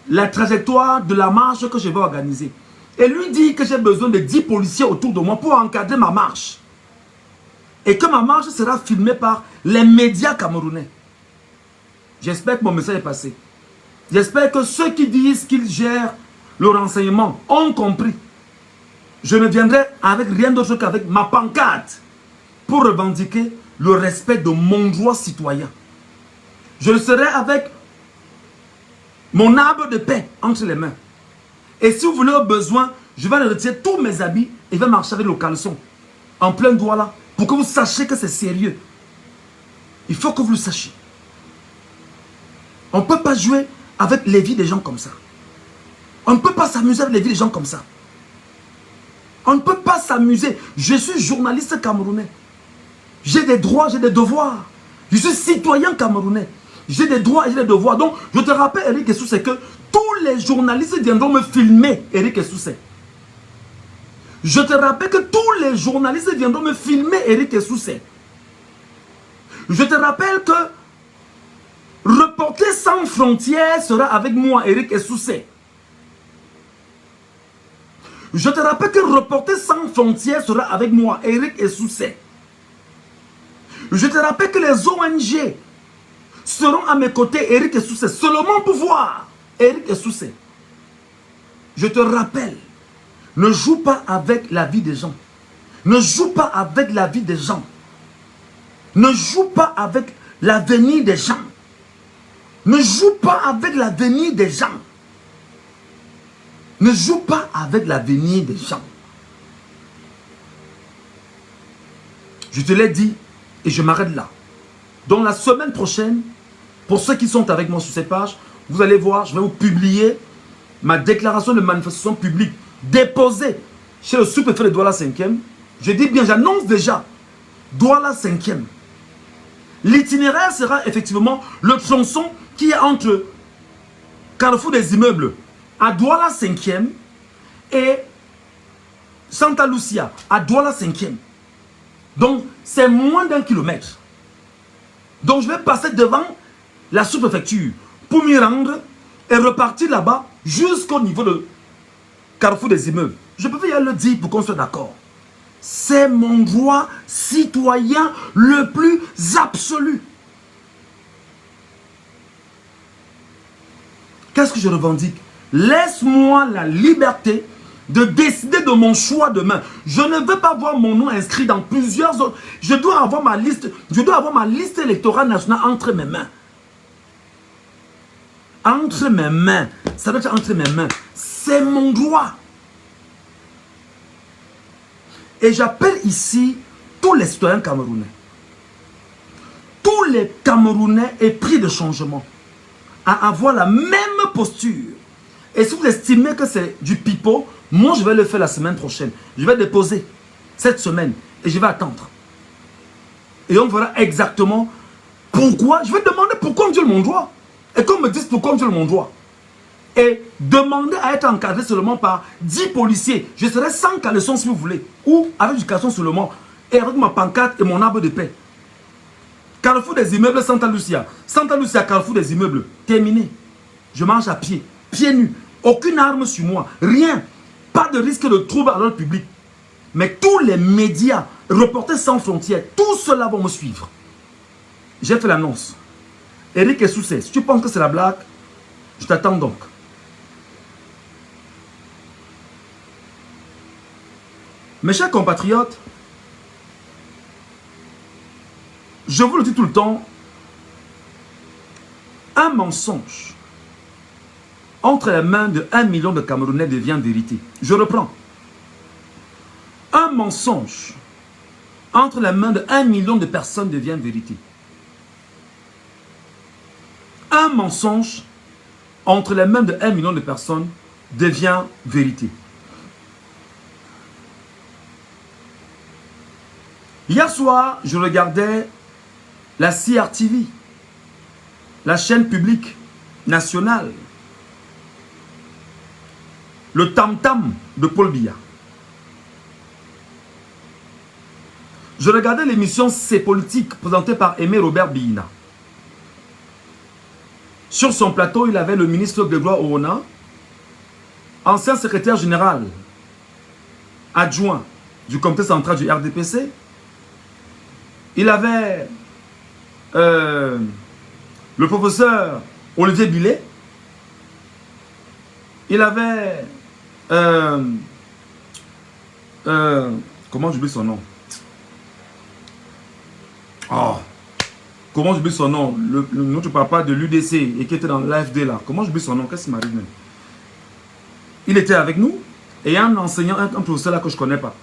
la trajectoire de la marche que je vais organiser. Et lui dit que j'ai besoin de 10 policiers autour de moi pour encadrer ma marche. Et que ma marche sera filmée par les médias camerounais. J'espère que mon message est passé. J'espère que ceux qui disent qu'ils gèrent le renseignement ont compris. Je ne viendrai avec rien d'autre qu'avec ma pancarte pour revendiquer le respect de mon droit citoyen. Je le serai avec mon arbre de paix entre les mains. Et si vous voulez au besoin, je vais retirer tous mes habits et je vais marcher avec le caleçon en plein doigt là pour que vous sachiez que c'est sérieux. Il faut que vous le sachiez. On ne peut pas jouer avec les vies des gens comme ça. On ne peut pas s'amuser avec les vies des gens comme ça. On ne peut pas s'amuser. Je suis journaliste camerounais. J'ai des droits, j'ai des devoirs. Je suis citoyen camerounais. J'ai des droits et j'ai des devoirs. Donc, je te rappelle, Eric Essoussé, c'est que tous les journalistes viendront me filmer, Eric Essoussé. Je te rappelle que tous les journalistes viendront me filmer, Eric Essoussé. Je te rappelle que Reporter sans frontières sera avec moi, Eric Essoussé. Je te rappelle que Reporter sans frontières sera avec moi, Eric Essoussé. Je te rappelle que les ONG seront à mes côtés, Eric Essoussé. Seulement pour voir, Eric Essoussé. Je te rappelle, ne joue pas avec la vie des gens. Ne joue pas avec la vie des gens. Ne joue pas avec l'avenir des gens. Ne joue pas avec l'avenir des gens. Ne joue pas avec l'avenir des gens. Je te l'ai dit et je m'arrête là. Donc la semaine prochaine, pour ceux qui sont avec moi sur cette page, vous allez voir, je vais vous publier ma déclaration de manifestation publique déposée chez le sous-préfet de Douala 5e. Je dis bien, j'annonce déjà Douala 5e. L'itinéraire sera effectivement le tronçon qui est entre Carrefour des Immeubles à Douala 5e et Santa Lucia à Douala 5e. Donc, c'est moins d'1 kilomètre. Donc, je vais passer devant la sous-préfecture pour m'y rendre et repartir là-bas jusqu'au niveau de Carrefour des Immeubles. Je peux y aller le dire pour qu'on soit d'accord. C'est mon droit citoyen le plus absolu. Qu'est-ce que je revendique? Laisse-moi la liberté de décider de mon choix demain. Je ne veux pas voir mon nom inscrit dans plusieurs autres. Je dois avoir ma liste électorale nationale entre mes mains. Entre mes mains. Ça doit être entre mes mains. C'est mon droit. Et j'appelle ici tous les citoyens camerounais. Tous les Camerounais épris de changement à avoir la même posture. Et si vous estimez que c'est du pipeau, moi je vais le faire la semaine prochaine. Je vais déposer cette semaine et je vais attendre. Et on verra exactement pourquoi. Je vais demander pourquoi on viole mon droit. Et qu'on me dise pourquoi on viole mon droit. Et demander à être encadré seulement par 10 policiers. Je serai sans caleçon si vous voulez. Ou avec du caleçon seulement. Et avec ma pancarte et mon arbre de paix. Carrefour des Immeubles, Santa Lucia. Santa Lucia, Carrefour des Immeubles. Terminé. Je marche à pied. Pieds nus. Aucune arme sur moi. Rien. Pas de risque de trouble à l'ordre public. Mais tous les médias, Reporters sans frontières, tous ceux-là vont me suivre. J'ai fait l'annonce. Eric Essoussé, si tu penses que c'est la blague, je t'attends donc. Mes chers compatriotes, je vous le dis tout le temps, un mensonge entre les mains de 1 million de Camerounais devient vérité. Je reprends. Un mensonge entre les mains de 1 million de personnes devient vérité. Un mensonge entre les mains de 1 million de personnes devient vérité. Hier soir, je regardais la CRTV, la chaîne publique nationale, le tam-tam de Paul Biya. Je regardais l'émission C'est politique présentée par Aimé Robert Biyina. Sur son plateau, il avait le ministre Grégoire Orona, ancien secrétaire général adjoint du comité central du RDPC. Il avait le professeur Olivier Billet, il avait... comment j'oublie son nom? Oh, comment j'oublie son nom? Notre papa de l'UDC et qui était dans l'AFD là. Comment j'oublie son nom? Qu'est-ce qui m'arrive même? Il était avec nous et un enseignant, un professeur là que je ne connais pas.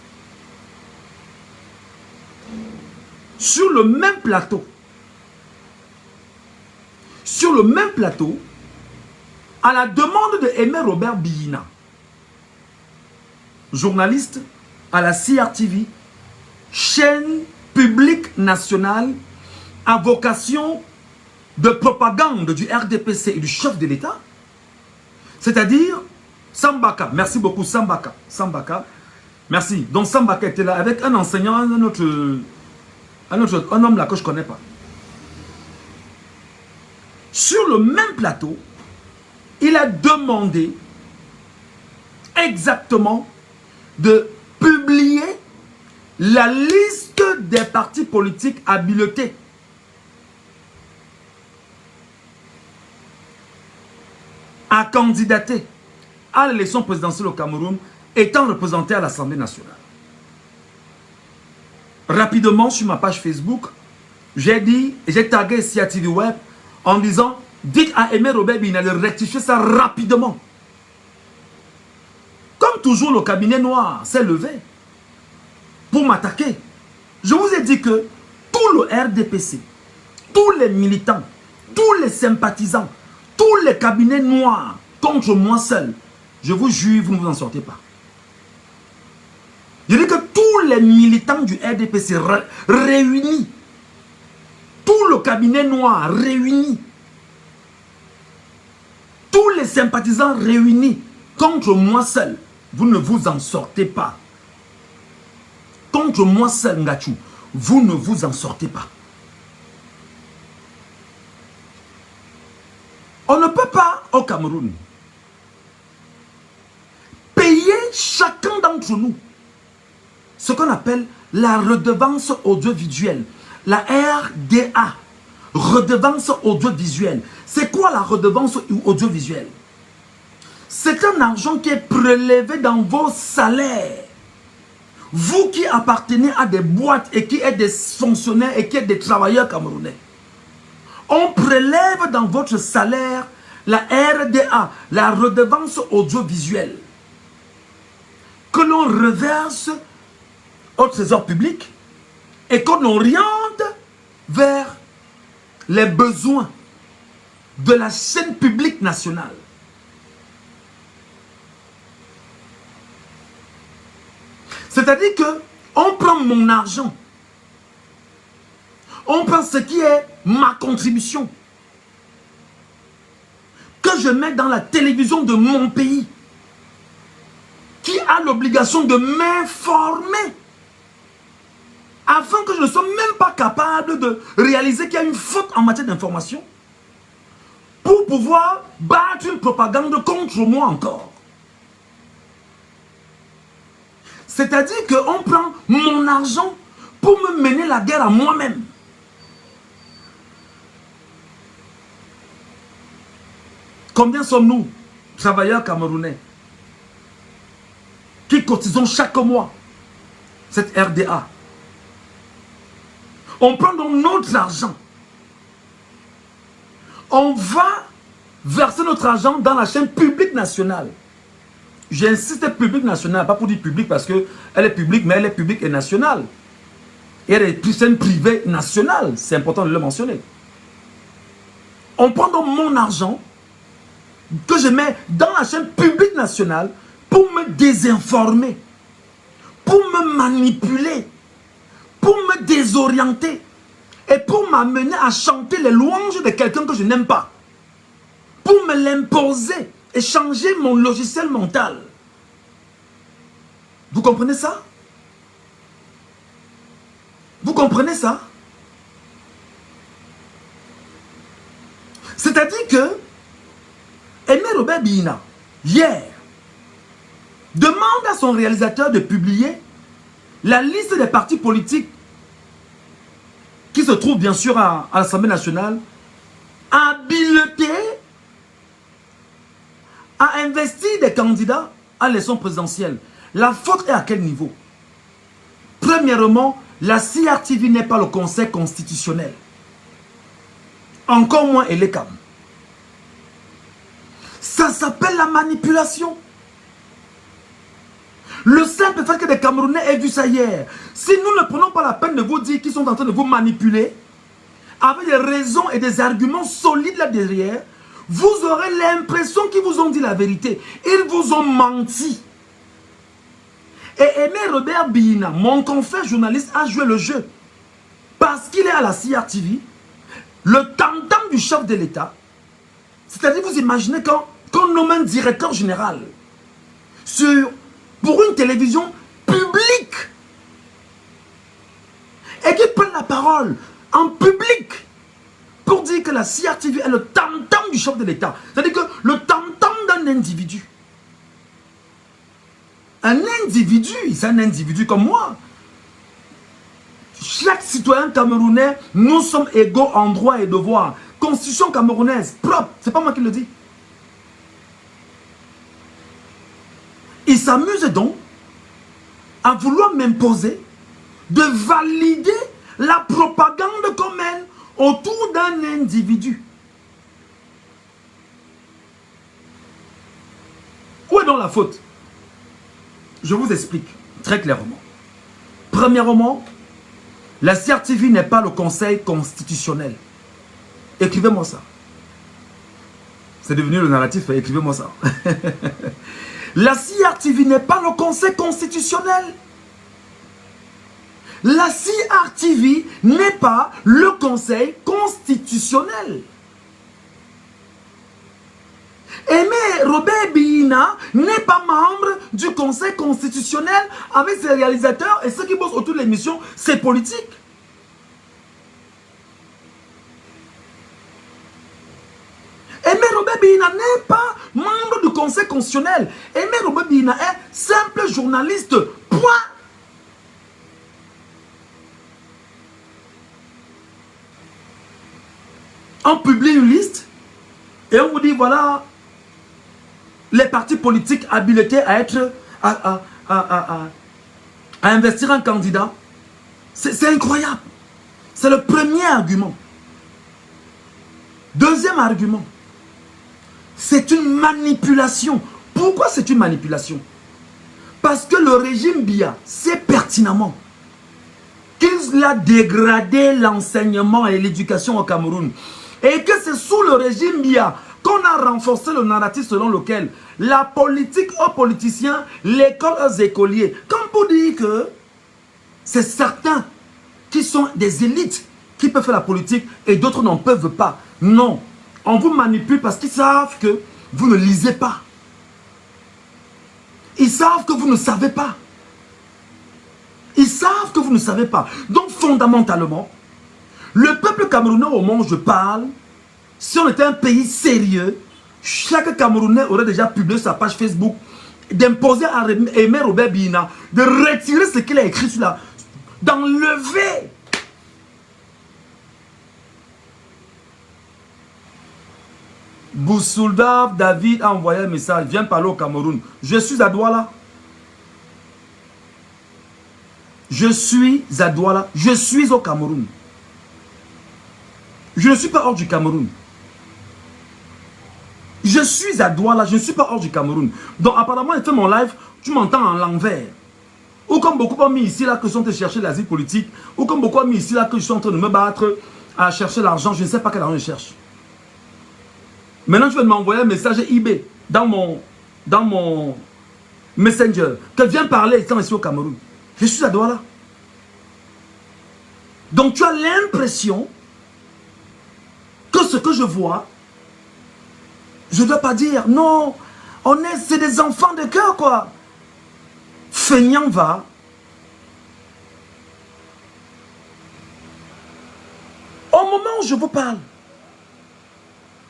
Sur le même plateau, à la demande de Aimé Robert Biyina, journaliste à la CRTV, chaîne publique nationale à vocation de propagande du RDPC et du chef de l'État, c'est-à-dire Sambaka. Merci beaucoup, Sambaka. Merci. Donc Sambaka était là avec un enseignant, un homme là que je ne connais pas. Sur le même plateau, il a demandé exactement de publier la liste des partis politiques habilités. À candidater à l'élection présidentielle au Cameroun étant représenté à l'Assemblée nationale. Rapidement sur ma page Facebook, j'ai tagué CRTV Web en disant dites à Aimé Robert Biyina de rectifier ça rapidement. Comme toujours, le cabinet noir s'est levé pour m'attaquer. Je vous ai dit que tout le RDPC, tous les militants, tous les sympathisants, tous les cabinets noirs contre moi seul, je vous jure, vous ne vous en sortez pas. Je dis que tous les militants du RDPC réunis, tout le cabinet noir réuni, tous les sympathisants réunis contre moi seul, vous ne vous en sortez pas. Contre moi seul, Ngachou, vous ne vous en sortez pas. On ne peut pas, au Cameroun, payer chacun d'entre nous ce qu'on appelle la redevance audiovisuelle, la RDA, redevance audiovisuelle. C'est quoi la redevance audiovisuelle? C'est un argent qui est prélevé dans vos salaires. Vous qui appartenez à des boîtes et qui êtes des fonctionnaires et qui êtes des travailleurs camerounais. On prélève dans votre salaire la RDA, la redevance audiovisuelle, que l'on reverse au trésor public et qu'on oriente vers les besoins de la chaîne publique nationale. C'est-à-dire que on prend mon argent, on prend ce qui est ma contribution, que je mets dans la télévision de mon pays, qui a l'obligation de m'informer, afin que je ne sois même pas capable de réaliser qu'il y a une faute en matière d'information, pour pouvoir battre une propagande contre moi encore. C'est-à-dire qu'on prend mon argent pour me mener la guerre à moi-même. Combien sommes-nous, travailleurs camerounais, qui cotisons chaque mois cette RDA? On prend donc notre argent. On va verser notre argent dans la chaîne publique nationale. J'insiste publique nationale, pas pour dire public parce qu'elle est publique, mais elle est publique et nationale. Et elle est chaîne privée nationale, c'est important de le mentionner. On prend donc mon argent que je mets dans la chaîne publique nationale pour me désinformer, pour me manipuler, pour me désorienter et pour m'amener à chanter les louanges de quelqu'un que je n'aime pas, pour me l'imposer et changer mon logiciel mental. Vous comprenez ça? Vous comprenez ça? C'est-à-dire que Aimé Robert Biyina, hier, demande à son réalisateur de publier la liste des partis politiques qui se trouvent bien sûr à l'Assemblée nationale, l'habileté à investir des candidats à l'élection présidentielle. La faute est à quel niveau? Premièrement, la CRTV n'est pas le Conseil constitutionnel. Encore moins ELECAM. Ça s'appelle la manipulation. Le simple fait que des Camerounais aient vu ça hier, si nous ne prenons pas la peine de vous dire qu'ils sont en train de vous manipuler, avec des raisons et des arguments solides là derrière, vous aurez l'impression qu'ils vous ont dit la vérité. Ils vous ont menti. Et Aimé Robert Bina, mon confrère journaliste, a joué le jeu. Parce qu'il est à la CRTV, le tam-tam du chef de l'État. C'est-à-dire, vous imaginez qu'on nomme un directeur général pour une télévision publique et qu'il prenne la parole en public pour dire que la CRTV est le tam-tam du chef de l'État. C'est-à-dire que le tam-tam d'un individu. Un individu, c'est un individu comme moi. Chaque citoyen camerounais, nous sommes égaux en droits et devoirs. Constitution camerounaise, propre, c'est pas moi qui le dis. Il s'amuse donc à vouloir m'imposer de valider la propagande qu'on mène autour d'un individu. Où est donc la faute? Je vous explique très clairement. Premièrement, la CRTV n'est pas le Conseil constitutionnel. Écrivez-moi ça. C'est devenu le narratif, écrivez-moi ça. La CRTV n'est pas le Conseil constitutionnel. La CRTV n'est pas le Conseil constitutionnel. Aimé Robert Bina n'est pas membre du Conseil constitutionnel avec ses réalisateurs et ceux qui bossent autour de l'émission, c'est politique. Aimé Robert Bina n'est pas membre du Conseil constitutionnel. Aimé Robert Bina est simple journaliste. Point. On publie une liste et on vous dit voilà les partis politiques habilités à être à investir un candidat. C'est incroyable. C'est le premier argument. Deuxième argument, c'est une manipulation. Pourquoi c'est une manipulation? Parce que le régime Biya sait pertinemment qu'il a dégradé l'enseignement et l'éducation au Cameroun. Et que c'est sous le régime Biya qu'on a renforcé le narratif selon lequel la politique aux politiciens, l'école aux écoliers. Comme pour dire que c'est certains qui sont des élites qui peuvent faire la politique et d'autres n'en peuvent pas. Non, on vous manipule parce qu'ils savent que vous ne lisez pas. Ils savent que vous ne savez pas. Ils savent que vous ne savez pas. Donc fondamentalement, le peuple camerounais au moment où je parle, si on était un pays sérieux, chaque Camerounais aurait déjà publié sa page Facebook d'imposer à Aimé Robert Bina de retirer ce qu'il a écrit sur là, d'enlever. Boussoulda David a envoyé un message, viens parler au Cameroun. Je suis à Douala. Je suis à Douala. Je suis au Cameroun. Je ne suis pas hors du Cameroun. Je suis à Douala, je ne suis pas hors du Cameroun. Donc apparemment, il fait mon live, tu m'entends en l'envers. Ou comme beaucoup ont mis ici là que je suis en train de chercher l'asile politique. Ou comme beaucoup ont mis ici là que je suis en train de me battre à chercher l'argent. Je ne sais pas quel argent je cherche. Maintenant, tu vas m'envoyer un message eBay dans mon Messenger. Que viens parler étant ici au Cameroun. Je suis à Douala. Donc tu as l'impression que ce que je vois, je ne dois pas dire, non, c'est des enfants de cœur, quoi. Feignant va. Au moment où je vous parle,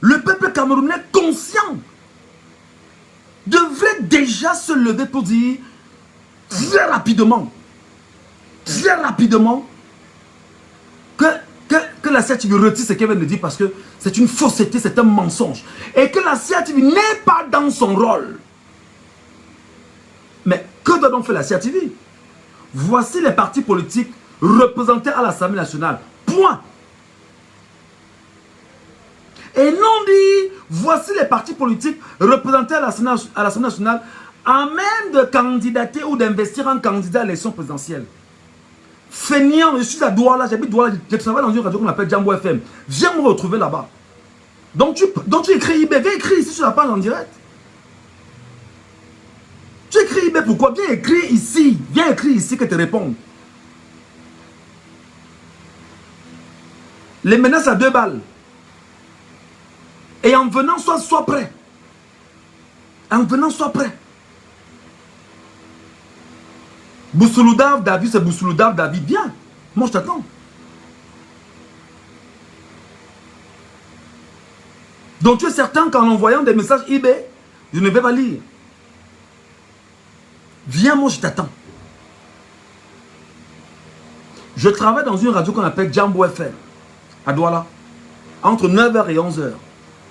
le peuple camerounais conscient devrait déjà se lever pour dire très rapidement que la CRTV retire ce qu'elle vient de dire parce que c'est une fausseté, c'est un mensonge. Et que la CRTV n'est pas dans son rôle. Mais que doit donc faire la CRTV? Voici les partis politiques représentés à l'Assemblée nationale. Point. Et non dit, voici les partis politiques représentés à l'Assemblée nationale à même de candidater ou d'investir en candidat à l'élection présidentielle. Feignant, je suis à Douala, j'habite Douala, je travaille dans une radio qu'on appelle Jambo FM. Viens me retrouver là-bas. Donc tu écris IB, viens écrire ici sur la page en direct. Tu écris IB, pourquoi? Viens écrire ici, que te répondre. Les menaces à 2 balles. Et en venant, sois prêt. En venant, sois prêt. Boussouloudav, David, c'est Boussouloudav, David, viens. Moi, je t'attends. Donc, tu es certain qu'en envoyant des messages eBay, je ne vais pas lire. Viens, moi, je t'attends. Je travaille dans une radio qu'on appelle Jambo FM, à Douala, entre 9h et 11h.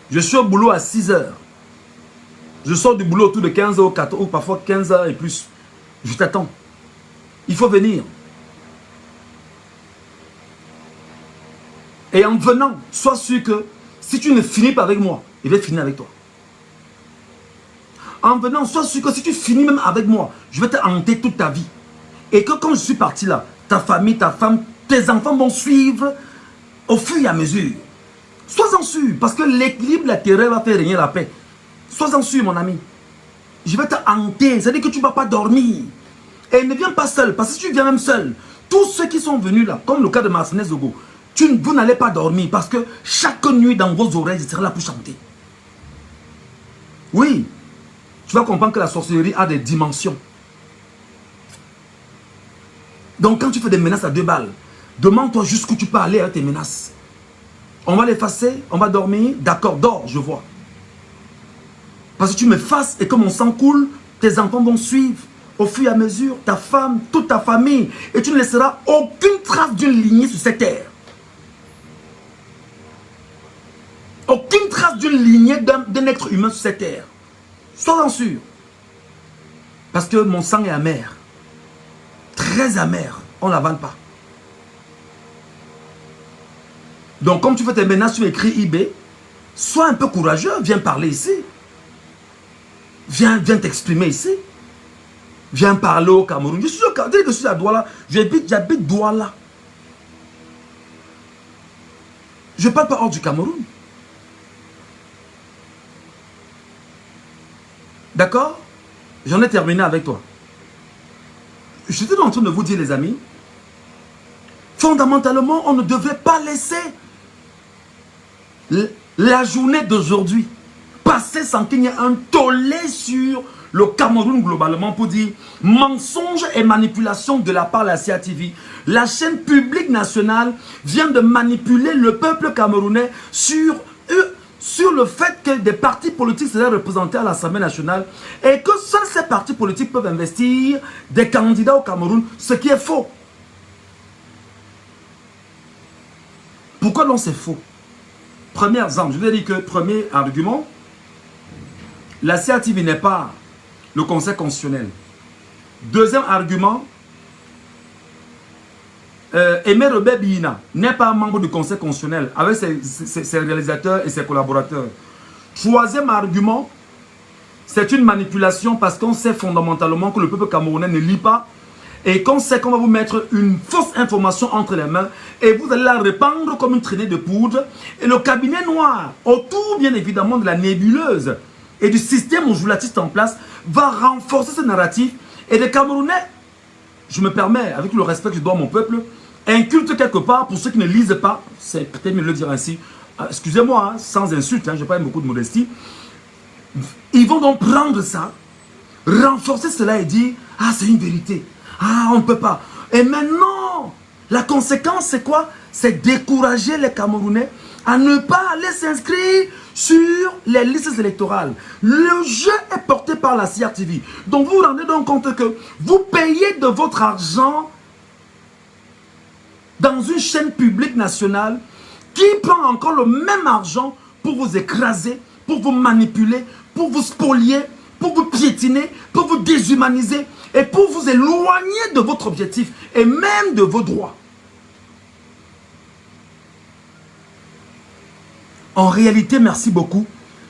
Je suis au boulot à 6h. Je sors du boulot autour de 15h ou 14h, ou parfois 15h et plus. Je t'attends. Il faut venir. Et en venant, sois sûr que si tu ne finis pas avec moi, il va finir avec toi. En venant, sois sûr que si tu finis même avec moi, je vais te hanter toute ta vie. Et que quand je suis parti là, ta famille, ta femme, tes enfants vont suivre au fur et à mesure. Sois-en sûr, parce que l'équilibre, la terreur va faire régner la paix. Sois-en sûr, mon ami. Je vais te hanter, c'est-à-dire que tu ne vas pas dormir. Et ne viens pas seul, parce que si tu viens même seul, tous ceux qui sont venus là, comme le cas de Marcinez Zogo, vous n'allez pas dormir, parce que chaque nuit dans vos oreilles, je serai là pour chanter. Oui, tu vas comprendre que la sorcellerie a des dimensions. Donc quand tu fais des menaces à 2 balles, demande-toi jusqu'où tu peux aller avec tes menaces. On va l'effacer, on va dormir, d'accord, dors, je vois. Parce que tu m'effaces et que mon sang coule, tes enfants vont suivre au fur et à mesure, ta femme, toute ta famille, et tu ne laisseras aucune trace d'une lignée sur cette terre. Aucune trace d'une lignée d'un être humain sur cette terre. Sois-en sûr. Parce que mon sang est amer. Très amer. On ne l'avale pas. Donc, comme tu fais tes menaces, tu écris IB, sois un peu courageux, viens parler ici. Viens t'exprimer ici. Viens parler au Cameroun. Je suis au Cameroun, dès que je suis à Douala, j'habite Douala. Je ne parle pas hors du Cameroun. D'accord? J'en ai terminé avec toi. J'étais en train de vous dire, les amis, fondamentalement, on ne devrait pas laisser la journée d'aujourd'hui passer sans qu'il y ait un tollé sur le Cameroun globalement pour dire mensonge et manipulation de la part de la CRTV. La chaîne publique nationale vient de manipuler le peuple camerounais sur le fait que des partis politiques seraient représentés à l'Assemblée nationale et que seuls ces partis politiques peuvent investir des candidats au Cameroun, ce qui est faux. Pourquoi donc c'est faux? Premier exemple, je vais dire que premier argument, la CRTV n'est pas le Conseil constitutionnel. Deuxième argument, Aimé Robert Biina n'est pas membre du Conseil constitutionnel avec ses réalisateurs et ses collaborateurs. Troisième argument, c'est une manipulation parce qu'on sait fondamentalement que le peuple camerounais ne lit pas et qu'on sait qu'on va vous mettre une fausse information entre les mains et vous allez la répandre comme une traînée de poudre. Et le cabinet noir, autour bien évidemment de la nébuleuse et du système journaliste en place, va renforcer ce narratif. Et les Camerounais, je me permets, avec le respect que je dois à mon peuple, inculte quelque part, pour ceux qui ne lisent pas, c'est peut-être mieux de le dire ainsi, excusez-moi, hein, sans insulte, hein, je n'ai pas beaucoup de modestie, ils vont donc prendre ça, renforcer cela et dire, ah c'est une vérité, ah on ne peut pas. Et maintenant, la conséquence c'est quoi? C'est décourager les Camerounais à ne pas aller s'inscrire sur les listes électorales. Le jeu est porté par la CRTV. Donc vous vous rendez donc compte que vous payez de votre argent dans une chaîne publique nationale qui prend encore le même argent pour vous écraser, pour vous manipuler, pour vous spolier, pour vous piétiner, pour vous déshumaniser et pour vous éloigner de votre objectif et même de vos droits. En réalité, merci beaucoup,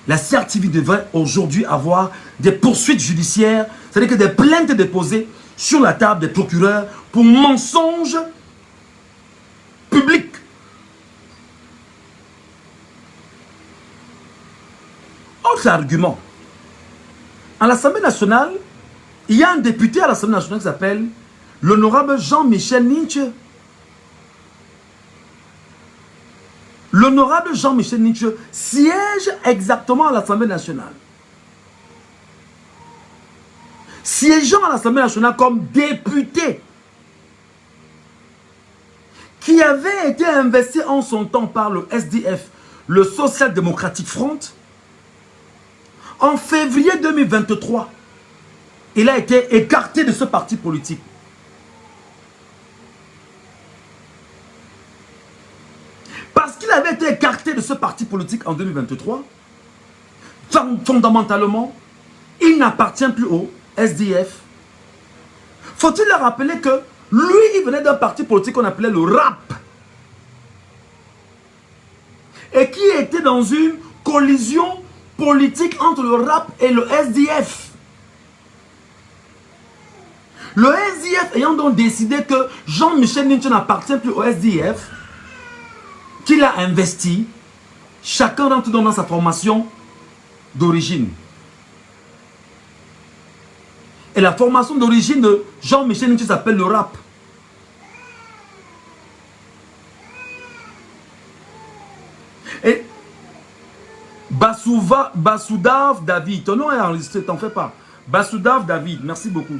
la CRTV devrait aujourd'hui avoir des poursuites judiciaires, c'est-à-dire que des plaintes déposées sur la table des procureurs pour mensonges publics. Autre argument. À l'Assemblée nationale, il y a un député à l'Assemblée nationale qui s'appelle l'honorable Jean-Michel Ninche. L'honorable Jean-Michel Ninche siège exactement à l'Assemblée nationale. Siégeant à l'Assemblée nationale comme député, qui avait été investi en son temps par le SDF, le Social Democratic Front, en février 2023, il a été écarté de ce parti politique. Parce qu'il avait été écarté de ce parti politique en 2023, fondamentalement, il n'appartient plus au SDF. Faut-il leur rappeler que lui, il venait d'un parti politique qu'on appelait le RAP. Et qui était dans une collision politique entre le RAP et le SDF. Le SDF ayant donc décidé que Jean-Michel Ninche n'appartient plus au SDF, qu'il a investi, chacun rentre dans sa formation d'origine. Et la formation d'origine de Jean-Michel Ninche s'appelle le RAP. Et Basoudav David, ton nom est enregistré, t'en fais pas. Basoudav David, merci beaucoup.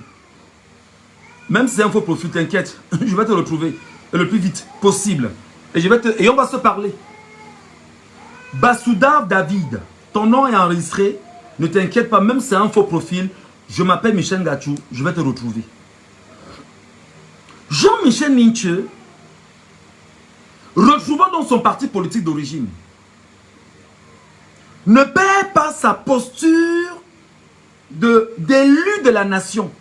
Même si c'est un faux profil, t'inquiète, je vais te retrouver le plus vite possible. Et on va se parler. Basoudav David, ton nom est enregistré, ne t'inquiète pas, même si c'est un faux profil, je m'appelle Michel Gachou, je vais te retrouver. Jean-Michel Ninche, retrouvant dans son parti politique d'origine, ne perd pas sa posture d'élu de la nation.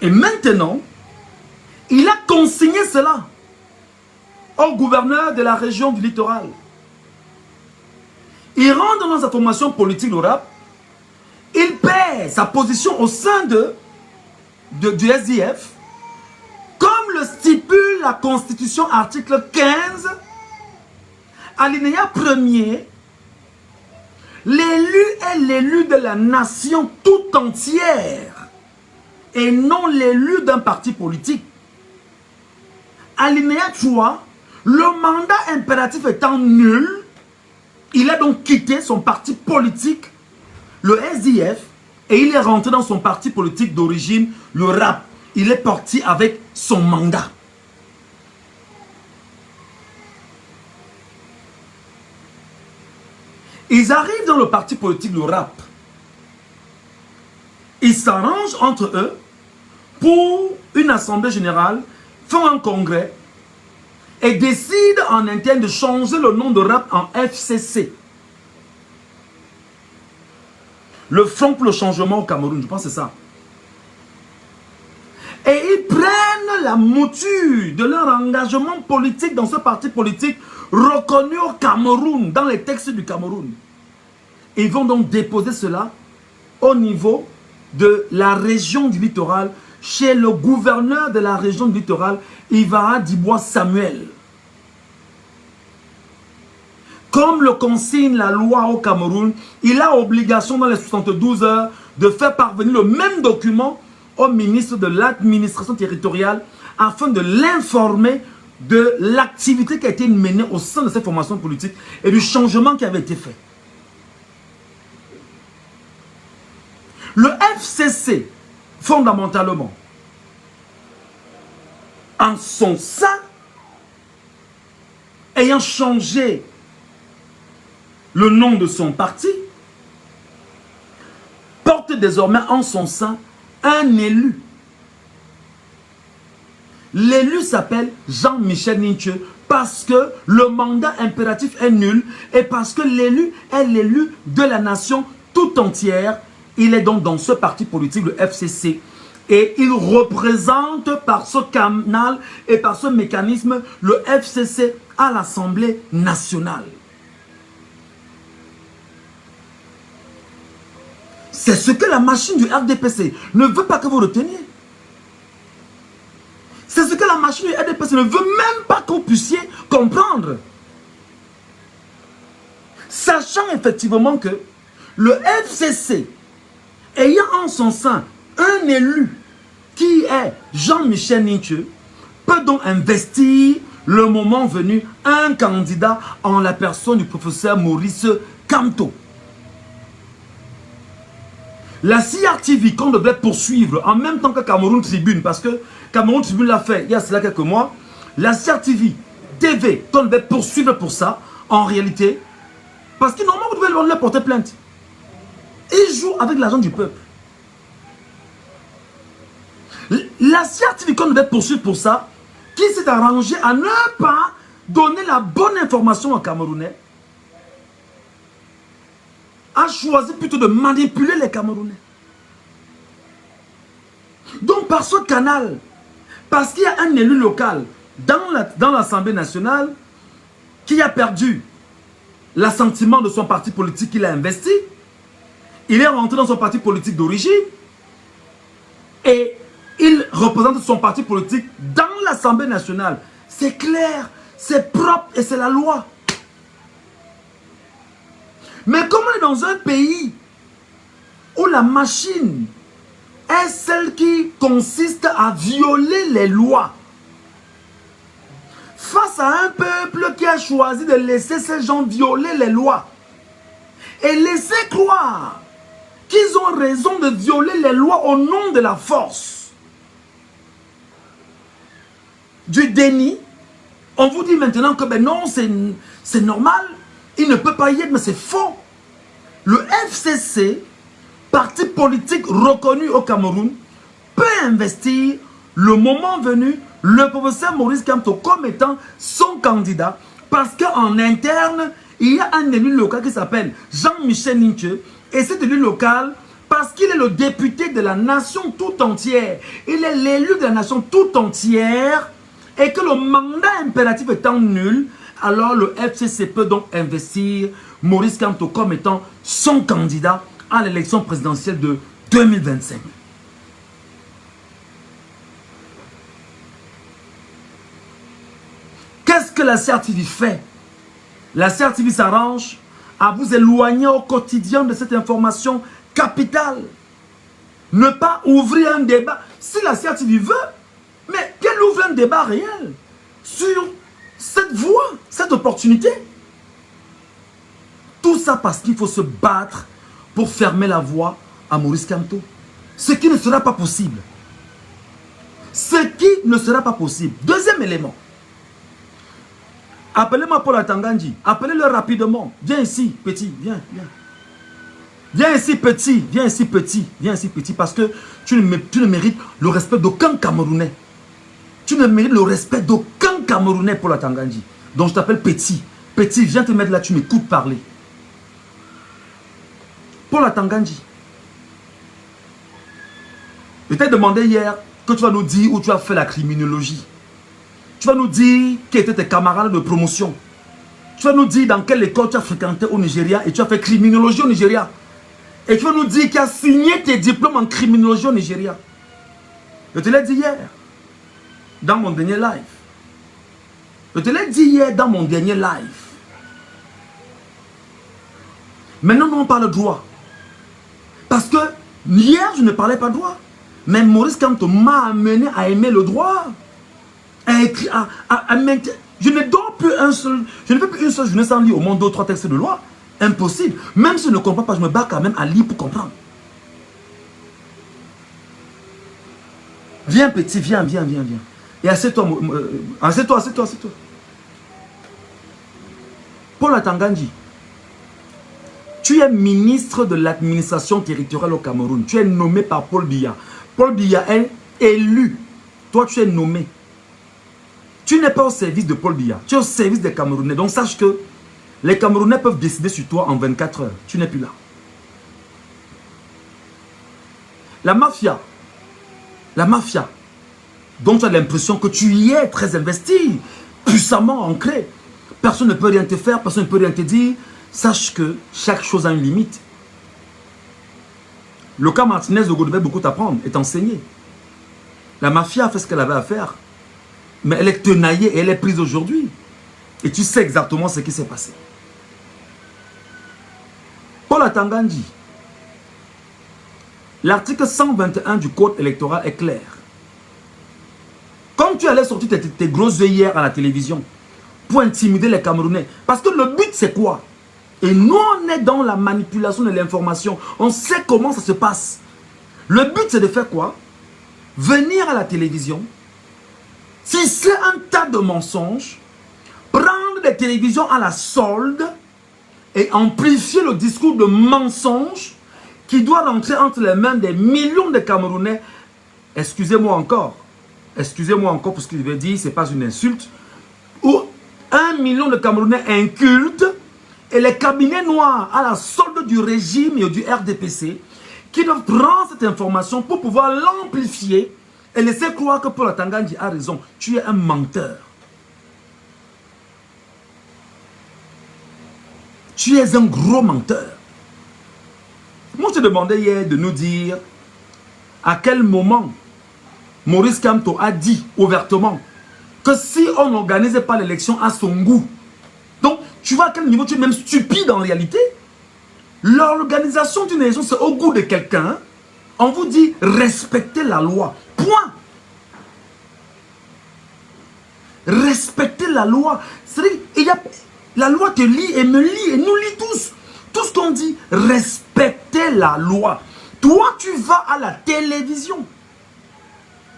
Et maintenant, il a consigné cela au gouverneur de la région du littoral. Il rentre dans sa formation politique de RAP, il perd sa position au sein du SDF, comme le stipule la Constitution article 15, alinéa 1er, l'élu est l'élu de la nation tout entière et non l'élu d'un parti politique. Alinéa 3, le mandat impératif étant nul, il a donc quitté son parti politique, le SDF, et il est rentré dans son parti politique d'origine, le RAP. Il est parti avec son mandat. Ils arrivent dans le parti politique, le RAP. Ils s'arrangent entre eux pour une assemblée générale, font un congrès et décident en interne de changer le nom de RAP en FCC. Le Front pour le changement au Cameroun, je pense que c'est ça. Et ils prennent la mouture de leur engagement politique dans ce parti politique reconnu au Cameroun, dans les textes du Cameroun. Ils vont donc déposer cela au niveau de la région du littoral, chez le gouverneur de la région du littoral, Ivara Dibois Samuel. Comme le consigne la loi au Cameroun, il a obligation dans les 72 heures de faire parvenir le même document au ministre de l'administration territoriale afin de l'informer de l'activité qui a été menée au sein de cette formation politique et du changement qui avait été fait. Le FCC, fondamentalement, en son sein, ayant changé le nom de son parti, porte désormais en son sein un élu l'élu s'appelle Jean-Michel Ninche parce que le mandat impératif est nul et parce que l'élu est l'élu de la nation tout entière. Il est donc dans ce parti politique, le FCC, et il représente par ce canal et par ce mécanisme le FCC à l'Assemblée nationale. C'est ce que la machine du RDPC ne veut pas que vous reteniez. C'est ce que la machine du RDPC ne veut même pas que vous puissiez comprendre. Sachant effectivement que le FCC, ayant en son sein un élu qui est Jean-Michel Ninche, peut donc investir le moment venu un candidat en la personne du professeur Maurice Kamto. La CRTV qu'on devait poursuivre en même temps que Cameroun Tribune, parce que Cameroun Tribune l'a fait il y a cela quelques mois, la CRTV TV qu'on devait poursuivre pour ça, en réalité, parce que normalement vous devez leur porter plainte. Ils jouent avec l'argent du peuple. La CRTV qu'on devait poursuivre pour ça, qui s'est arrangé à ne pas donner la bonne information aux Camerounais, a choisi plutôt de manipuler les Camerounais. Donc par ce canal, parce qu'il y a un élu local dans l'Assemblée nationale qui a perdu l'assentiment de son parti politique qu'il a investi, il est rentré dans son parti politique d'origine et il représente son parti politique dans l'Assemblée nationale. C'est clair, c'est propre et c'est la loi. Mais comme on est dans un pays où la machine est celle qui consiste à violer les lois, face à un peuple qui a choisi de laisser ces gens violer les lois et laisser croire qu'ils ont raison de violer les lois au nom de la force, du déni, on vous dit maintenant que ben non, c'est normal, il ne peut pas y être, mais c'est faux. Le FCC, parti politique reconnu au Cameroun, peut investir le moment venu le professeur Maurice Kamto comme étant son candidat, parce qu'en interne, il y a un élu local qui s'appelle Jean-Michel Ninche, et cet élu local, parce qu'il est le député de la nation tout entière, il est l'élu de la nation tout entière, et que le mandat impératif étant nul, alors le FCC peut donc investir Maurice Kamto comme étant son candidat à l'élection présidentielle de 2025. Qu'est-ce que la CRTV fait? La CRTV s'arrange à vous éloigner au quotidien de cette information capitale. Ne pas ouvrir un débat. Si la CRTV veut, mais qu'elle ouvre un débat réel sur cette voie, cette opportunité. Tout ça parce qu'il faut se battre pour fermer la voie à Maurice Kamto. Ce qui ne sera pas possible. Ce qui ne sera pas possible. Deuxième élément. Appelez-moi Paul Atangandji. Appelez-le rapidement. Viens ici, petit. Viens, viens. Viens ici, petit. Viens ici, petit. Viens ici, petit. Parce que tu ne mérites le respect d'aucun Camerounais. Tu ne mérites le respect d'aucun Camerounais, Paul Atangandji. Donc je t'appelle petit. Petit, viens te mettre là, tu m'écoutes parler. Paul Atangandji. Je t'ai demandé hier que tu vas nous dire où tu as fait la criminologie. Tu vas nous dire qui étaient tes camarades de promotion. Tu vas nous dire dans quelle école tu as fréquenté au Nigeria et tu as fait criminologie au Nigeria. Et tu vas nous dire qui a signé tes diplômes en criminologie au Nigeria. Je te l'ai dit hier, dans mon dernier live. Je te l'ai dit hier dans mon dernier live. Maintenant, on parle de droit. Parce que hier, je ne parlais pas de droit. Mais Maurice Kamto m'a amené à aimer le droit. Je ne dors plus un seul, je ne fais plus une seule journée sans lire au moins 2 ou 3 textes de loi. Impossible. Même si je ne comprends pas, je me bats quand même à lire pour comprendre. Viens petit, viens, viens, viens, viens. Et assieds-toi, assieds-toi, assieds-toi, assieds-toi. Paul Atangandji, tu es ministre de l'administration territoriale au Cameroun. Tu es nommé par Paul Biya. Paul Biya est élu. Toi, tu es nommé. Tu n'es pas au service de Paul Biya, tu es au service des Camerounais. Donc sache que les Camerounais peuvent décider sur toi en 24 heures. Tu n'es plus là. La mafia, dont tu as l'impression que tu y es très investi, puissamment ancré. Personne ne peut rien te faire, personne ne peut rien te dire. Sache que chaque chose a une limite. Le cas Martinez de Gaulle devait beaucoup t'apprendre et t'enseigner. La mafia a fait ce qu'elle avait à faire. Mais elle est tenaillée et elle est prise aujourd'hui. Et tu sais exactement ce qui s'est passé. Paul Atangandi, l'article 121 du code électoral est clair. Comme tu allais sortir tes grosses œillères à la télévision pour intimider les Camerounais. Parce que le but c'est quoi? Et nous on est dans la manipulation de l'information. On sait comment ça se passe. Le but c'est de faire quoi? Venir à la télévision, tisser un tas de mensonges, prendre des télévisions à la solde et amplifier le discours de mensonges qui doit rentrer entre les mains des millions de Camerounais. Excusez-moi encore pour ce que je vais dire, ce n'est pas une insulte, où 1 million de Camerounais incultes et les cabinets noirs à la solde du régime et du RDPC qui doivent prendre cette information pour pouvoir l'amplifier et laisser croire que Paul Atangandi a raison. Tu es un menteur. Tu es un gros menteur. Moi, je te demandais hier de nous dire à quel moment Maurice Kamto a dit ouvertement que si on n'organisait pas l'élection à son goût, donc tu vois à quel niveau tu es même stupide en réalité. L'organisation d'une élection, c'est au goût de quelqu'un. On vous dit respectez la loi. Point. Respectez la loi. C'est-à-dire, la loi te lie et me lie et nous lie tous. Tout ce qu'on dit, respectez la loi. Toi, tu vas à la télévision.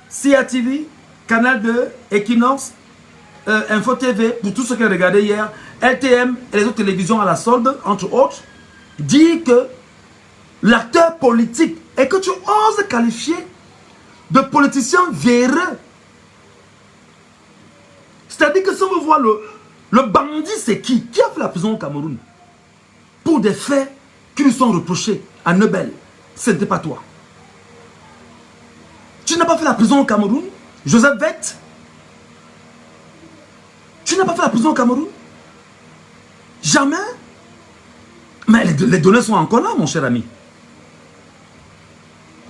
CIA TV, Canal 2, Equinox, Info TV, pour tous ceux qui ont regardé hier, LTM et les autres télévisions à la solde, entre autres, dit que l'acteur politique et que tu oses qualifier de politicien véreux. C'est-à-dire que si on veut voir le bandit, c'est qui? Qui a fait la prison au Cameroun? Pour des faits qui lui sont reprochés à Nobel. Ce n'était pas toi. Tu n'as pas fait la prison au Cameroun? Joseph Vett? Tu n'as pas fait la prison au Cameroun? Jamais? Mais les données sont encore là, mon cher ami.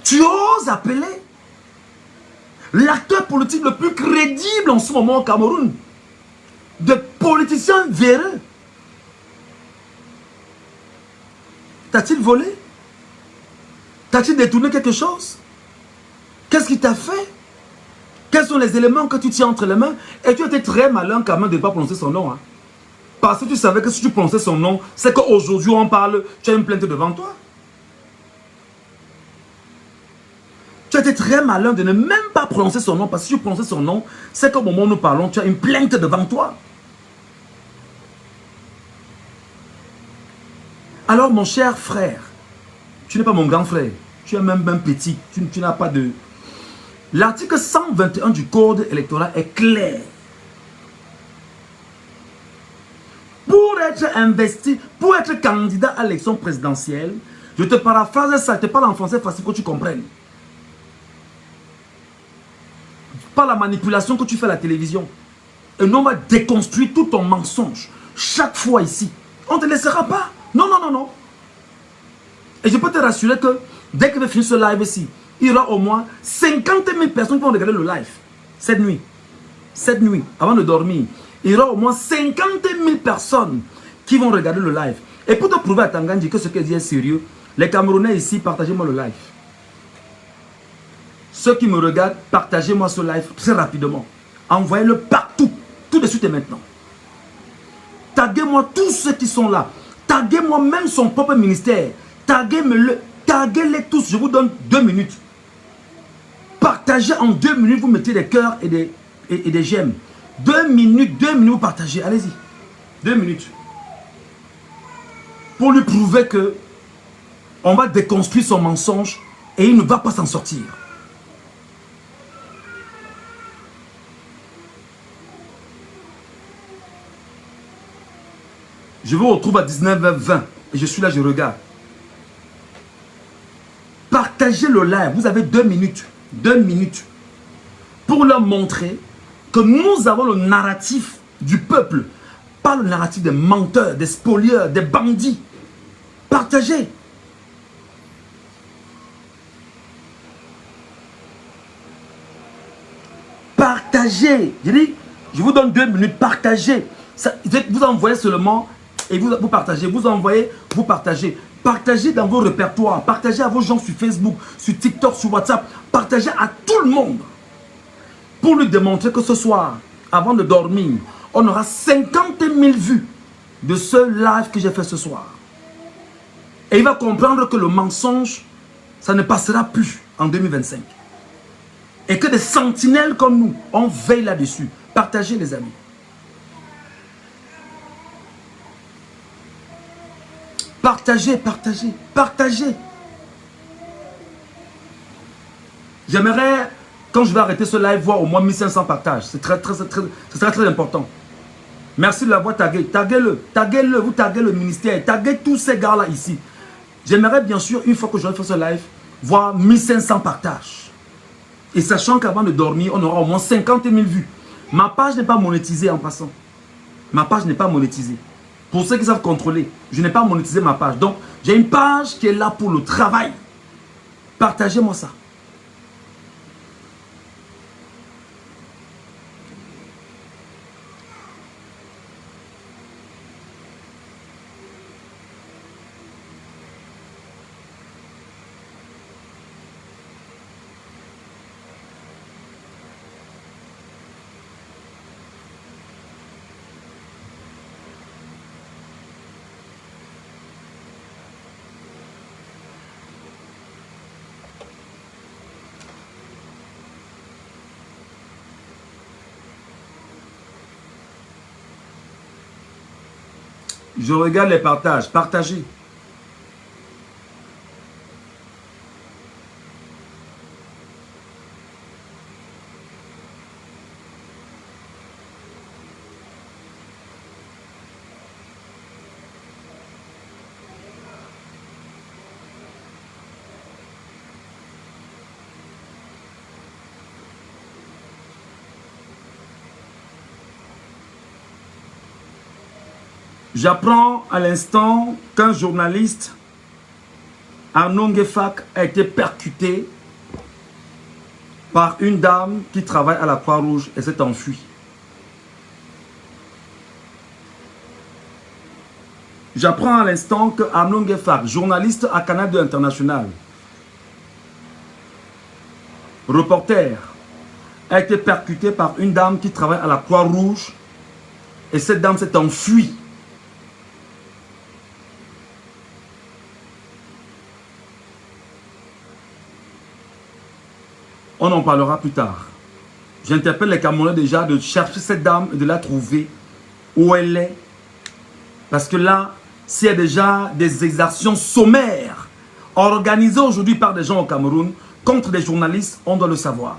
Tu oses appeler l'acteur politique le plus crédible en ce moment au Cameroun de politicien véreux. T'as-t-il volé? T'as-t-il détourné quelque chose? Qu'est-ce qu'il t'a fait? Quels sont les éléments que tu tiens entre les mains? Et tu étais très malin quand même de ne pas prononcer son nom. Hein? Parce que tu savais que si tu prononçais son nom, c'est qu'aujourd'hui on parle, tu as une plainte devant toi. Tu as été très malin de ne même pas prononcer son nom. Parce que si tu prononçais son nom, c'est qu'au moment où nous parlons, tu as une plainte devant toi. Alors mon cher frère, tu n'es pas mon grand frère. Tu es même petit. Tu n'as pas de... L'article 121 du code électoral est clair. Pour être investi, pour être candidat à l'élection présidentielle, je te paraphrase ça, je te parle en français facile pour que tu comprennes. Par la manipulation que tu fais à la télévision. Et nous, on va déconstruire tout ton mensonge. Chaque fois ici. On ne te laissera pas. Non, non, non, non. Et je peux te rassurer que dès que je vais finir ce live ici, il y aura au moins 50 000 personnes qui vont regarder le live. Cette nuit, avant de dormir. Il y aura au moins 50 000 personnes qui vont regarder le live. Et pour te prouver à Tangandi que ce que je dis est sérieux, les Camerounais ici, partagez-moi le live. Ceux qui me regardent, partagez-moi ce live très rapidement. Envoyez-le partout, tout de suite et maintenant. Taguez-moi tous ceux qui sont là. Taguez-moi même son propre ministère. Taguez-les tous. Je vous donne 2 minutes. Partagez en 2 minutes. Vous mettez des cœurs et des j'aime. 2 minutes, vous partagez. Allez-y. 2 minutes. Pour lui prouver que on va déconstruire son mensonge et il ne va pas s'en sortir. Je vous retrouve à 19h20 et je suis là, je regarde. Partagez le live. Vous avez 2 minutes. 2 minutes. Pour leur montrer que nous avons le narratif du peuple. Pas le narratif des menteurs, des spolieurs, des bandits. Partagez. Partagez. Je dis, je vous donne 2 minutes. Partagez. Ça, vous envoyez seulement et vous partagez. Vous envoyez, vous partagez. Partagez dans vos répertoires. Partagez à vos gens sur Facebook, sur TikTok, sur WhatsApp. Partagez à tout le monde. Pour lui démontrer que ce soir, avant de dormir, on aura 50 000 vues de ce live que j'ai fait ce soir. Et il va comprendre que le mensonge, ça ne passera plus en 2025. Et que des sentinelles comme nous, on veille là-dessus. Partagez les amis. Partagez, partagez, partagez. J'aimerais, quand je vais arrêter ce live, voir au moins 1500 partages. C'est très important. Merci de l'avoir tagué. Taguez-le. Taguez-le. Vous taguez le ministère. Taguez tous ces gars-là ici. J'aimerais bien sûr, une fois que j'aurai fait ce live, voir 1500 partages. Et sachant qu'avant de dormir, on aura au moins 50 000 vues. Ma page n'est pas monétisée en passant. Ma page n'est pas monétisée. Pour ceux qui savent contrôler, je n'ai pas monétisé ma page. Donc, j'ai une page qui est là pour le travail. Partagez-moi ça. Je regarde les partages. Partagez. J'apprends à l'instant qu'un journaliste, Arnaud Ngefak, a été percuté par une dame qui travaille à la Croix-Rouge et s'est enfuie. J'apprends à l'instant que Arnaud Ngefak, journaliste à Canal 2 International, reporter, a été percuté par une dame qui travaille à la Croix-Rouge et cette dame s'est enfuie. On en parlera plus tard. J'interpelle les Camerounais déjà de chercher cette dame et de la trouver où elle est. Parce que là, s'il y a déjà des exactions sommaires organisées aujourd'hui par des gens au Cameroun contre des journalistes, on doit le savoir.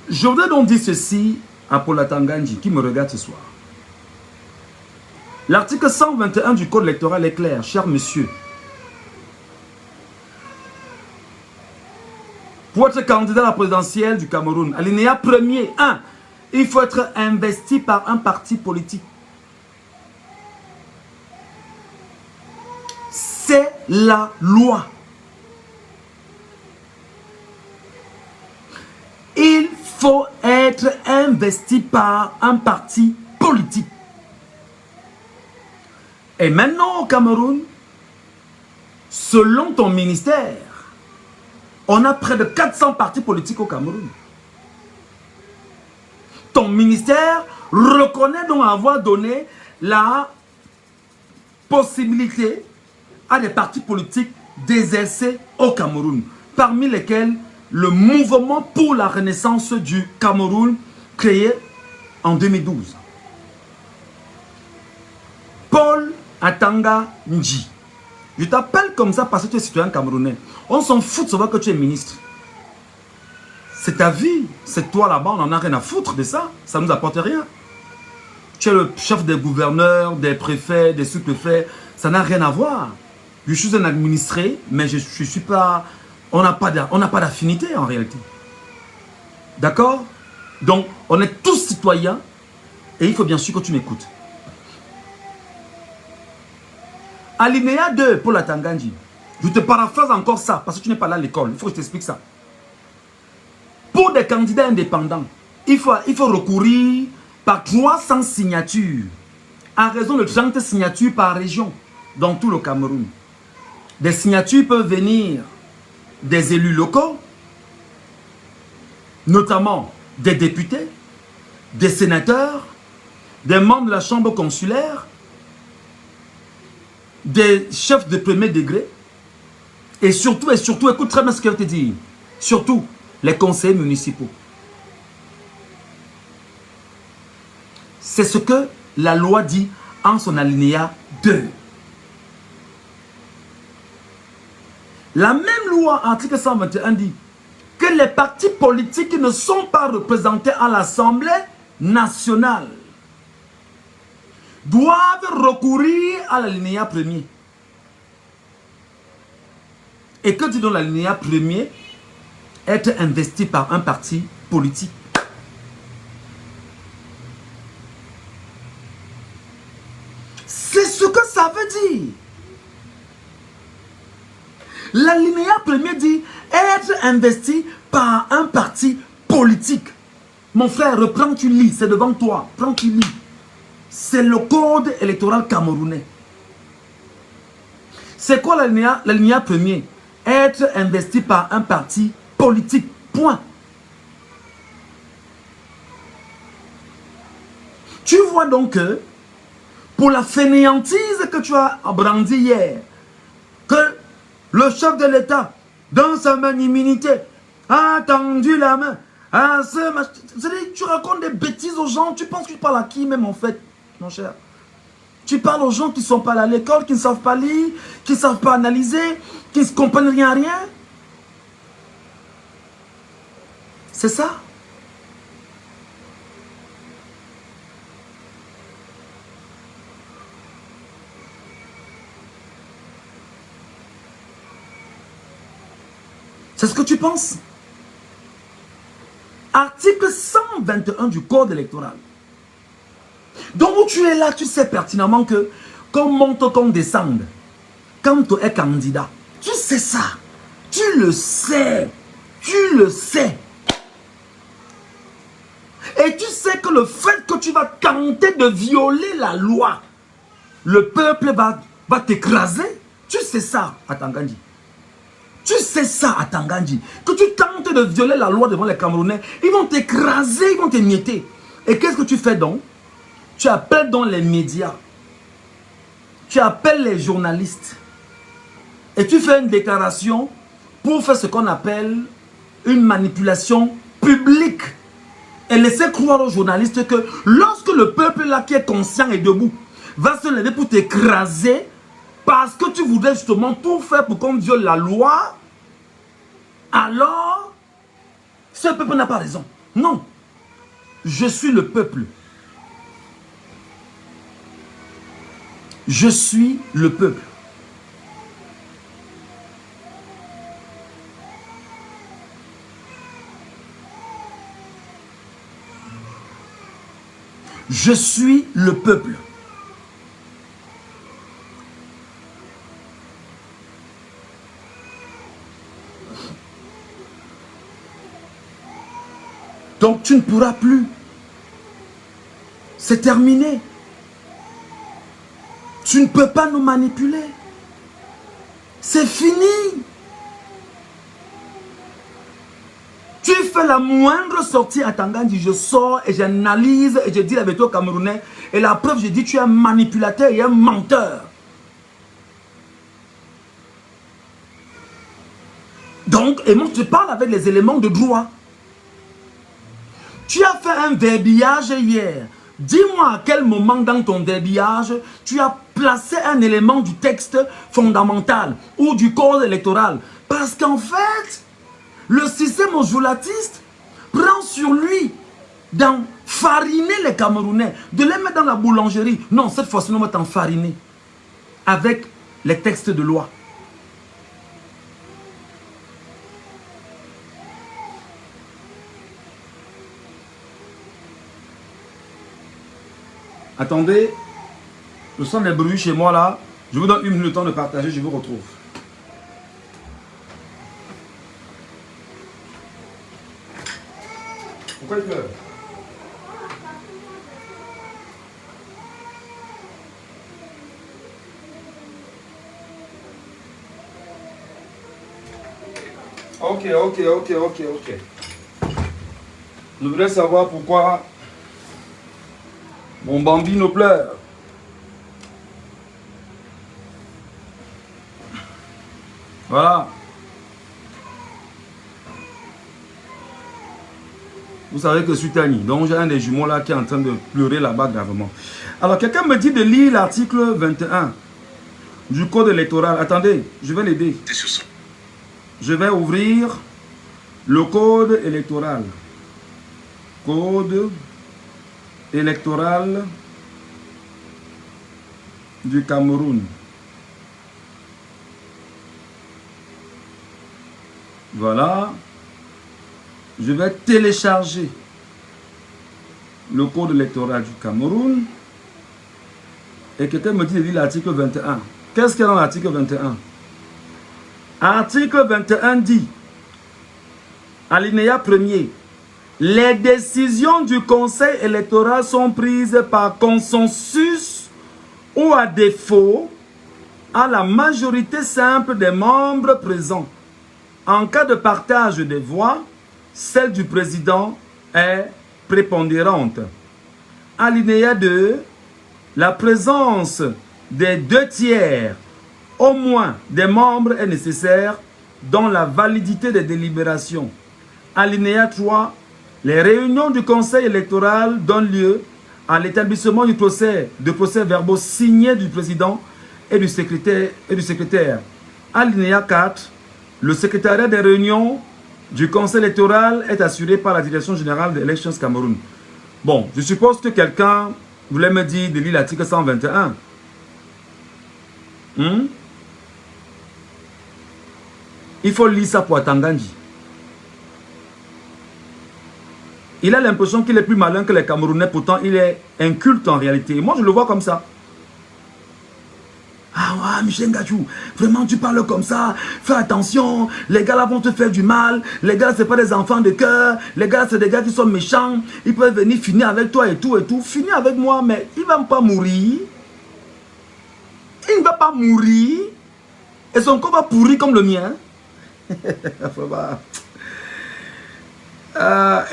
Je voudrais donc dire ceci à Paula Tanganji qui me regarde ce soir. L'article 121 du Code électoral est clair, cher monsieur. Pour être candidat à la présidentielle du Cameroun, alinéa premier, 1, il faut être investi par un parti politique. C'est la loi. Il faut être investi par un parti politique. Et maintenant au Cameroun, selon ton ministère, on a près de 400 partis politiques au Cameroun. Ton ministère reconnaît donc avoir donné la possibilité à des partis politiques d'exercer au Cameroun, parmi lesquels le mouvement pour la renaissance du Cameroun créé en 2012. Paul Atanga Nji. Je t'appelle comme ça parce que tu es citoyen camerounais. On s'en fout de savoir que tu es ministre. C'est ta vie. C'est toi là-bas, on n'en a rien à foutre de ça. Ça ne nous apporte rien. Tu es le chef des gouverneurs, des préfets, des sous-préfets. Ça n'a rien à voir. Je suis un administré, mais je suis pas... On n'a pas d'affinité en réalité. D'accord? Donc, on est tous citoyens et il faut bien sûr que tu m'écoutes. Alinéa 2 pour la Tangandji. Je te paraphrase encore ça parce que tu n'es pas là à l'école. Il faut que je t'explique ça. Pour des candidats indépendants, il faut recourir par 300 signatures à raison de 30 signatures par région dans tout le Cameroun. Des signatures peuvent venir des élus locaux, notamment des députés, des sénateurs, des membres de la chambre consulaire, des chefs de premier degré, et surtout, écoute très bien ce que je te dis, surtout les conseillers municipaux. C'est ce que la loi dit en son alinéa 2. La même loi, article 121, dit que les partis politiques qui ne sont pas représentés à l'Assemblée nationale doivent recourir à l'alinéa 1er. Et que dit donc l'alinéa 1er? Être investi par un parti politique. C'est ce que ça veut dire. L'alinéa 1er dit être investi par un parti politique. Mon frère, reprends, tu lis, c'est devant toi. Prends, tu lis. C'est le code électoral camerounais. C'est quoi l'alinéa 1er? Être investi par un parti politique. Point. Tu vois donc que pour la fainéantise que tu as brandie hier, que le chef de l'État, dans sa magnanimité, a tendu la main à ce... Tu racontes des bêtises aux gens. Tu penses que tu parles à qui même en fait, mon cher? Tu parles aux gens qui ne sont pas allés à l'école, qui ne savent pas lire, qui ne savent pas analyser, qui ne se comprennent rien à rien. C'est ça. C'est ce que tu penses. Article 121 du Code électoral. Donc où tu es là, tu sais pertinemment que qu'on monte, qu'on descende, quand tu es candidat, tu sais ça. Tu le sais. Tu le sais. Et tu sais que le fait que tu vas tenter de violer la loi, le peuple va t'écraser. Tu sais ça à Tangandji. Tu sais ça à Tangandji. Que tu tentes de violer la loi devant les Camerounais, ils vont t'écraser, ils vont t'émietter. Et qu'est-ce que tu fais donc? Tu appelles donc les médias. Tu appelles les journalistes. Et tu fais une déclaration pour faire ce qu'on appelle une manipulation publique. Et laisser croire aux journalistes que lorsque le peuple là qui est conscient et debout va se lever pour t'écraser parce que tu voudrais justement tout faire pour qu'on viole la loi, alors ce peuple n'a pas raison. Non. Je suis le peuple. Je suis le peuple. Je suis le peuple. Donc tu ne pourras plus. C'est terminé. Tu ne peux pas nous manipuler. C'est fini. Tu fais la moindre sortie à Tangandji, je sors et j'analyse et je dis la vérité aux Camerounais. Et la preuve, je dis tu es un manipulateur et un menteur. Donc, et moi je te parle avec les éléments de droit. Tu as fait un verbillage hier. Dis-moi à quel moment dans ton verbillage, tu as placé un élément du texte fondamental ou du code électoral. Parce qu'en fait, le système osjulatiste prend sur lui d'enfariner les Camerounais, de les mettre dans la boulangerie. Non, cette fois-ci, on va t'enfariner avec les textes de loi. Attendez, je sens des bruits chez moi là. Je vous donne 1 minute le temps de partager, je vous retrouve. Pourquoi il pleure? Ok. Je voudrais savoir pourquoi mon bambino pleure. Voilà. Vous savez que je suis Tani, donc j'ai un des jumeaux là qui est en train de pleurer là-bas gravement. Alors quelqu'un me dit de lire l'article 21 du code électoral. Attendez, je vais l'aider. Je vais ouvrir le code électoral. Code électoral du Cameroun. Voilà. Je vais télécharger le code électoral du Cameroun. Et quelqu'un me dit de lire l'article 21. Qu'est-ce qu'il y a dans l'article 21? Article 21 dit, alinéa 1er, les décisions du Conseil électoral sont prises par consensus ou à défaut à la majorité simple des membres présents. En cas de partage des voix, celle du président est prépondérante. Alinéa 2, la présence des 2 tiers au moins des membres est nécessaire dans la validité des délibérations. Alinéa 3, les réunions du Conseil électoral donnent lieu à l'établissement de procès-verbaux signés du président et du secrétaire. Alinéa 4, le secrétariat des réunions du Conseil électoral est assuré par la Direction générale des Elections Cameroun. Bon, je suppose que quelqu'un voulait me dire de lire l'article 121. Il faut lire ça pour Atangandji. Il a l'impression qu'il est plus malin que les Camerounais, pourtant il est inculte en réalité. Moi je le vois comme ça. Ah ouais, Michel Ngachou, vraiment tu parles comme ça, fais attention, les gars là vont te faire du mal, les gars c'est pas des enfants de cœur, les gars c'est des gars qui sont méchants, ils peuvent venir finir avec toi et tout, finir avec moi, mais il ne va pas mourir. Il ne va pas mourir, et son corps va pourrir comme le mien. Et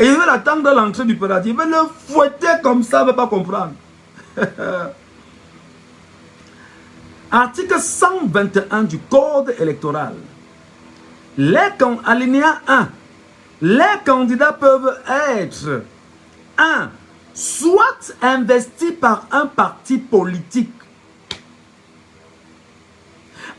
il va l'attendre dans l'entrée du paradis, il va le fouetter comme ça, il ne va pas comprendre. Article 121 du Code électoral. Alinéa 1. Les candidats peuvent être 1. Soit investis par un parti politique.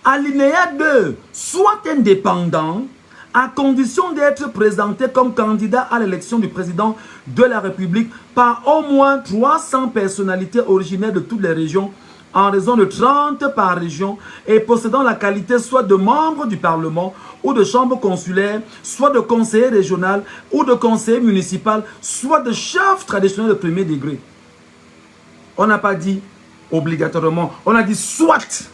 Alinéa 2. Soit indépendants à condition d'être présentés comme candidat à l'élection du président de la République par au moins 300 personnalités originaires de toutes les régions en raison de 30 par région et possédant la qualité soit de membre du Parlement ou de chambre consulaire, soit de conseiller régional ou de conseiller municipal, soit de chef traditionnel de premier degré. On n'a pas dit obligatoirement, on a dit soit.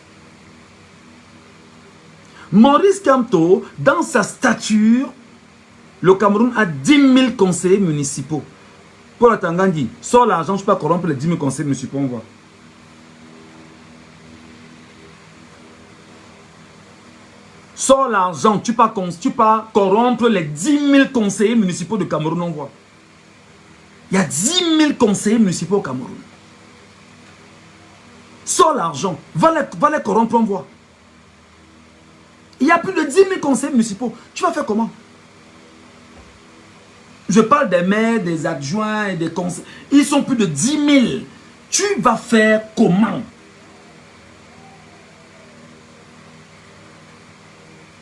Maurice Kamto, dans sa stature, le Cameroun a 10 000 conseillers municipaux. Paul Atangandji, sors l'argent, je peux pas corrompre les 10 000 conseillers municipaux, on voit. Sors l'argent, tu peux corrompre les 10 000 conseillers municipaux du Cameroun, on voit. Il y a 10 000 conseillers municipaux au Cameroun. Sors l'argent, va les corrompre, on voit. Il y a plus de 10 000 conseillers municipaux. Tu vas faire comment? Je parle des maires, des adjoints et des conseillers. Ils sont plus de 10 000. Tu vas faire comment?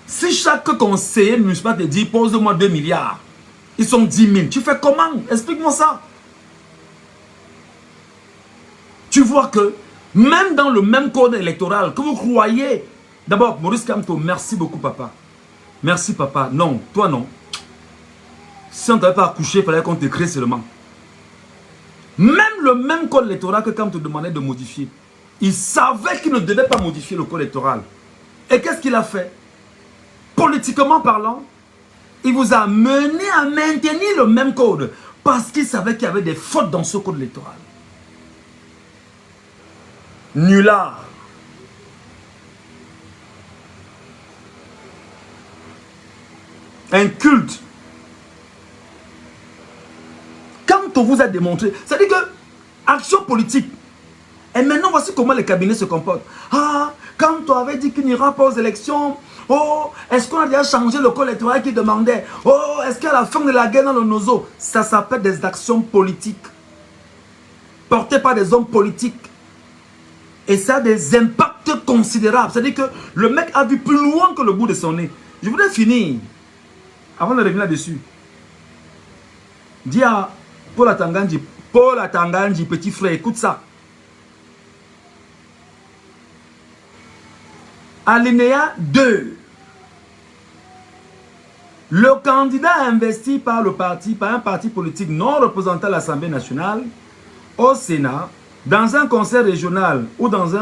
Si chaque conseiller municipal te dit pose-moi 2 milliards, Ils sont 10 000. Tu fais comment? Explique-moi ça. Tu vois que même dans le même code électoral que vous croyez... D'abord, Maurice Kamto, merci beaucoup, papa. Merci, papa. Non, toi, non. Si on ne t'avait pas accouché, il fallait qu'on te crée seulement. Même le même code électoral que Kamto demandait de modifier, il savait qu'il ne devait pas modifier le code électoral. Et qu'est-ce qu'il a fait? Politiquement parlant, il vous a mené à maintenir le même code parce qu'il savait qu'il y avait des fautes dans ce code électoral. Nulard. Un culte. Quand on vous a démontré, c'est-à-dire que action politique. Et maintenant, voici comment les cabinets se comportent. Ah, quand on avait dit qu'il n'ira pas aux élections, oh, est-ce qu'on a déjà changé le code électoral qui demandait? Oh, est-ce qu'à la fin de la guerre dans le Nozo, ça s'appelle des actions politiques portées par des hommes politiques. Et ça a des impacts considérables. C'est-à-dire que le mec a vu plus loin que le bout de son nez. Je voudrais finir, avant de revenir là-dessus. Dis à Paul Atangandji, petit frère, écoute ça. Alinéa 2. Le candidat investi par le parti, par un parti politique non représentant l'Assemblée nationale, au Sénat, dans un conseil régional ou dans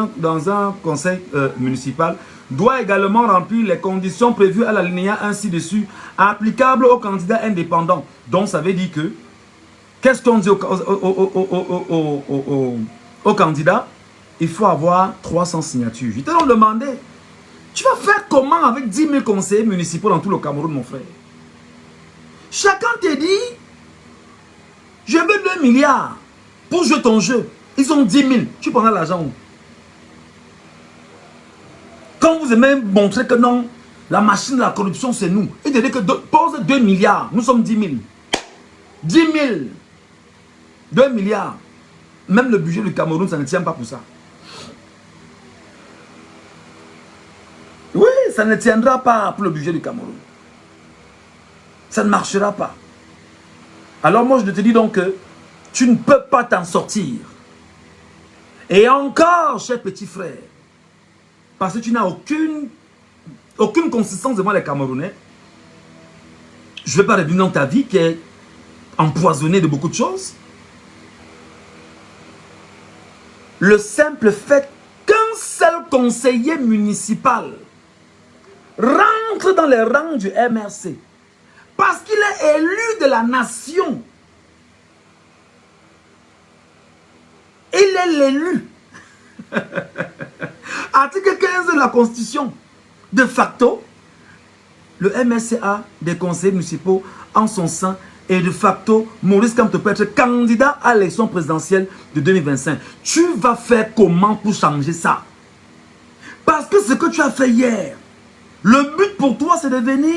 un conseil municipal, doit également remplir les conditions prévues à l'alinéa 1 ci-dessus, applicables aux candidats indépendants. Donc ça veut dire que, qu'est-ce qu'on dit aux candidats? Il faut avoir 300 signatures. Je te l'ai demandé. Tu vas faire comment avec 10 000 conseillers municipaux dans tout le Cameroun, mon frère? Chacun te dit, je veux 2 milliards pour jouer ton jeu. Ils ont 10 000. Tu prends l'argent où? Quand vous aimez montrer que non, la machine de la corruption, c'est nous. Il te dit que pose 2 milliards. Nous sommes 10 000. 10 000. 2 milliards. Même le budget du Cameroun, ça ne tient pas pour ça. Oui, ça ne tiendra pas pour le budget du Cameroun. Ça ne marchera pas. Alors moi, je te dis donc que tu ne peux pas t'en sortir. Et encore, cher petit frère, parce que tu n'as aucune consistance devant les Camerounais, je ne vais pas revenir dans ta vie qui est empoisonnée de beaucoup de choses. Le simple fait qu'un seul conseiller municipal rentre dans les rangs du MRC parce qu'il est élu de la nation. Il est l'élu. Article 15 de la Constitution. De facto, le MRC a des conseillers municipaux en son sein et de facto, Maurice Kamto peut être candidat à l'élection présidentielle de 2025. Tu vas faire comment pour changer ça? Parce que ce que tu as fait hier, le but pour toi, c'est de venir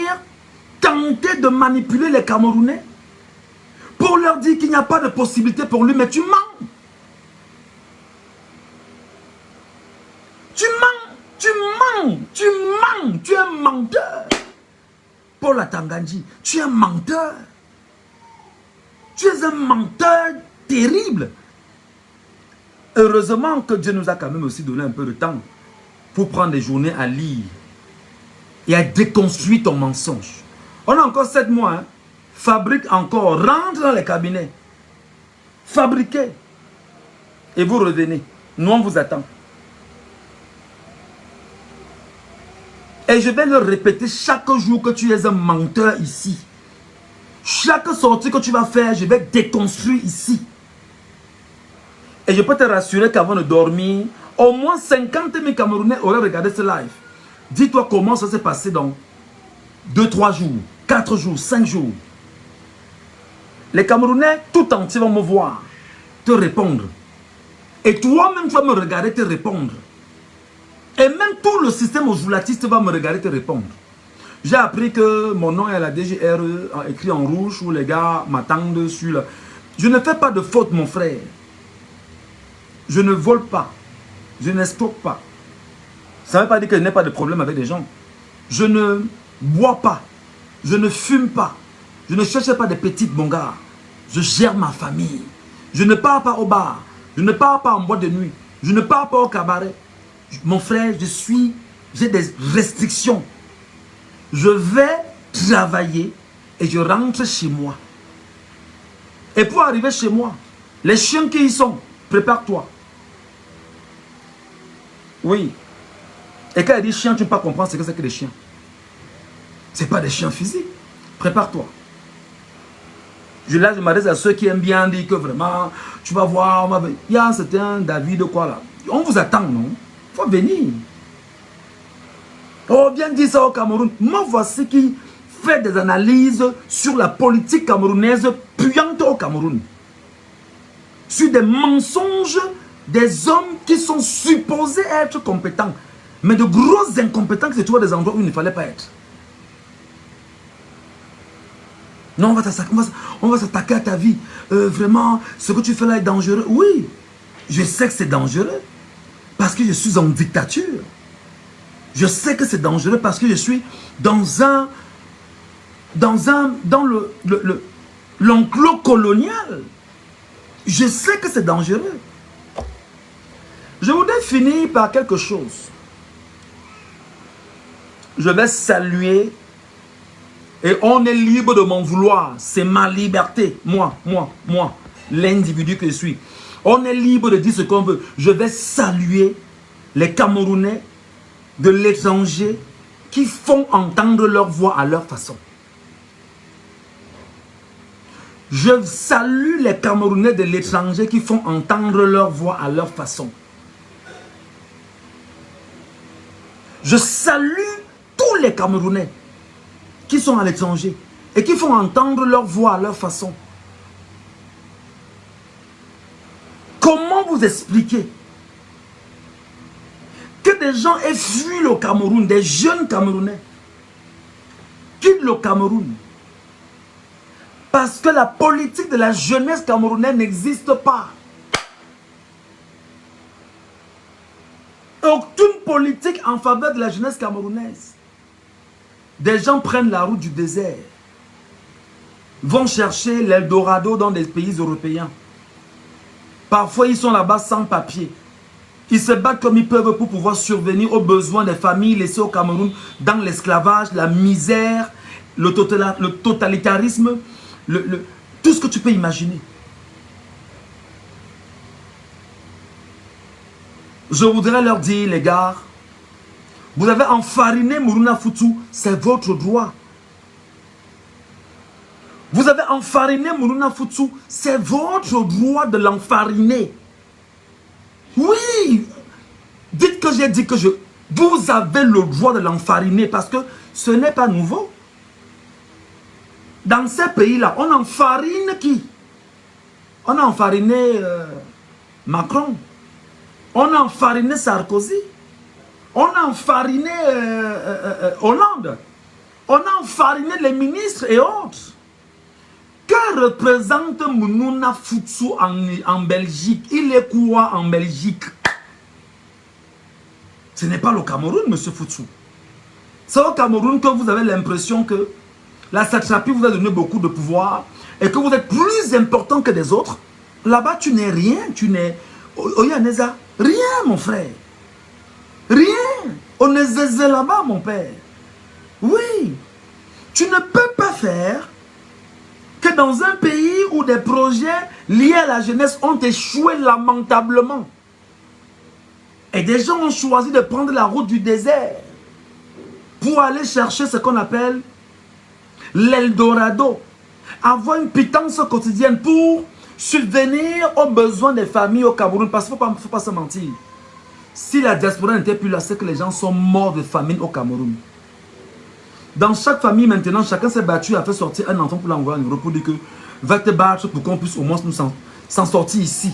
tenter de manipuler les Camerounais pour leur dire qu'il n'y a pas de possibilité pour lui, mais tu mens. Tu mens, tu mens, tu mens, tu es un menteur. Paul Atangandji, tu es un menteur. Tu es un menteur terrible. Heureusement que Dieu nous a quand même aussi donné un peu de temps pour prendre des journées à lire et à déconstruire ton mensonge. On a encore 7 mois. Hein. Fabrique encore, rentre dans les cabinets. Fabriquez. Et vous revenez. Nous, on vous attend. Et je vais le répéter chaque jour que tu es un menteur ici. Chaque sortie que tu vas faire, je vais déconstruire ici. Et je peux te rassurer qu'avant de dormir, au moins 50 000 Camerounais auraient regardé ce live. Dis-toi comment ça s'est passé dans 2-3 jours, 4 jours, 5 jours. Les Camerounais tout entiers vont me voir, te répondre. Et toi-même, tu vas me regarder te répondre. Et même tout le système ojulatiste va me regarder te répondre. J'ai appris que mon nom est à la DGRE, écrit en rouge, où les gars m'attendent sur la... Je ne fais pas de faute, mon frère. Je ne vole pas. Je n'escroque pas. Ça ne veut pas dire que je n'ai pas de problème avec des gens. Je ne bois pas. Je ne fume pas. Je ne cherche pas des petites, mon gars. Je gère ma famille. Je ne pars pas au bar. Je ne pars pas en boîte de nuit. Je ne pars pas au cabaret. Mon frère, j'ai des restrictions. Je vais travailler et je rentre chez moi. Et pour arriver chez moi, les chiens qui y sont, prépare-toi. Oui. Et quand elle dit chien, tu ne peux pas comprendre ce que c'est que des chiens. Ce n'est pas des chiens physiques. Prépare-toi. Je m'adresse à ceux qui aiment bien dire que vraiment, tu vas voir, il y a un certain David quoi là. On vous attend, non? Il faut venir. Oh, bien dit ça au Cameroun. Moi, voici qui fait des analyses sur la politique camerounaise puante au Cameroun. Sur des mensonges des hommes qui sont supposés être compétents. Mais de gros incompétents qui se trouvent à des endroits où il ne fallait pas être. Non, on va s'attaquer à ta vie. Vraiment, ce que tu fais là est dangereux. Oui, je sais que c'est dangereux. Parce que je suis en dictature. Je sais que c'est dangereux parce que je suis dans l'enclos colonial. Je sais que c'est dangereux. Je voudrais finir par quelque chose. Je vais saluer et on est libre de m'en vouloir. C'est ma liberté. Moi, l'individu que je suis. On est libre de dire ce qu'on veut. Je vais saluer les Camerounais de l'étranger qui font entendre leur voix à leur façon. Je salue les Camerounais de l'étranger qui font entendre leur voix à leur façon. Je salue tous les Camerounais qui sont à l'étranger et qui font entendre leur voix à leur façon. Comment vous expliquer que des gens aient fui le Cameroun, des jeunes Camerounais quittent le Cameroun parce que la politique de la jeunesse camerounaise n'existe pas. Aucune politique en faveur de la jeunesse camerounaise. Des gens prennent la route du désert, vont chercher l'Eldorado dans des pays européens. Parfois, ils sont là-bas sans papier. Ils se battent comme ils peuvent pour pouvoir survenir aux besoins des familles laissées au Cameroun dans l'esclavage, la misère, le totalitarisme, tout ce que tu peux imaginer. Je voudrais leur dire, les gars, vous avez enfariné Mourouna Foutsou, c'est votre droit. Vous avez enfariné Mourouna Foutsou, c'est votre droit de l'enfariner. Oui, dites que j'ai dit que vous avez le droit de l'enfariner parce que ce n'est pas nouveau. Dans ces pays-là, on enfarine qui? On a enfariné Macron. On a enfariné Sarkozy. On a enfariné Hollande. On a enfariné les ministres et autres. Que représente Mourouna Foutsou en Belgique? Il est quoi en Belgique? Ce n'est pas le Cameroun, monsieur Foutsou. C'est au Cameroun que vous avez l'impression que la satrapie vous a donné beaucoup de pouvoir et que vous êtes plus important que les autres. Là-bas, tu n'es rien. Tu n'es... Oyaneza, rien, mon frère. Rien. On est zézé là-bas, mon père. Oui. Tu ne peux pas faire que dans un pays où des projets liés à la jeunesse ont échoué lamentablement. Et des gens ont choisi de prendre la route du désert pour aller chercher ce qu'on appelle l'Eldorado. Avoir une pitance quotidienne pour subvenir aux besoins des familles au Cameroun. Parce qu'il ne faut pas se mentir. Si la diaspora n'était plus là, c'est que les gens sont morts de famine au Cameroun. Dans chaque famille maintenant, chacun s'est battu, a fait sortir un enfant pour l'envoyer en Europe pour dire que va te battre pour qu'on puisse au moins nous s'en sortir ici.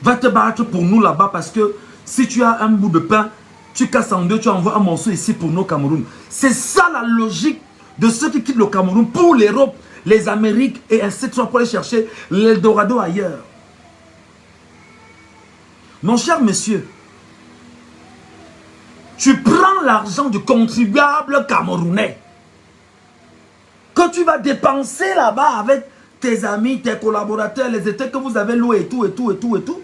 Va te battre pour nous là-bas parce que si tu as un bout de pain, tu casses en deux, tu envoies un morceau ici pour nous au Cameroun. C'est ça la logique de ceux qui quittent le Cameroun pour l'Europe, les Amériques et ainsi de suite pour aller chercher l'Eldorado ailleurs. Mon cher monsieur, tu prends l'argent du contribuable camerounais que que tu vas dépenser là-bas avec tes amis, tes collaborateurs, les états que vous avez loués et tout, et tout, et tout, et tout.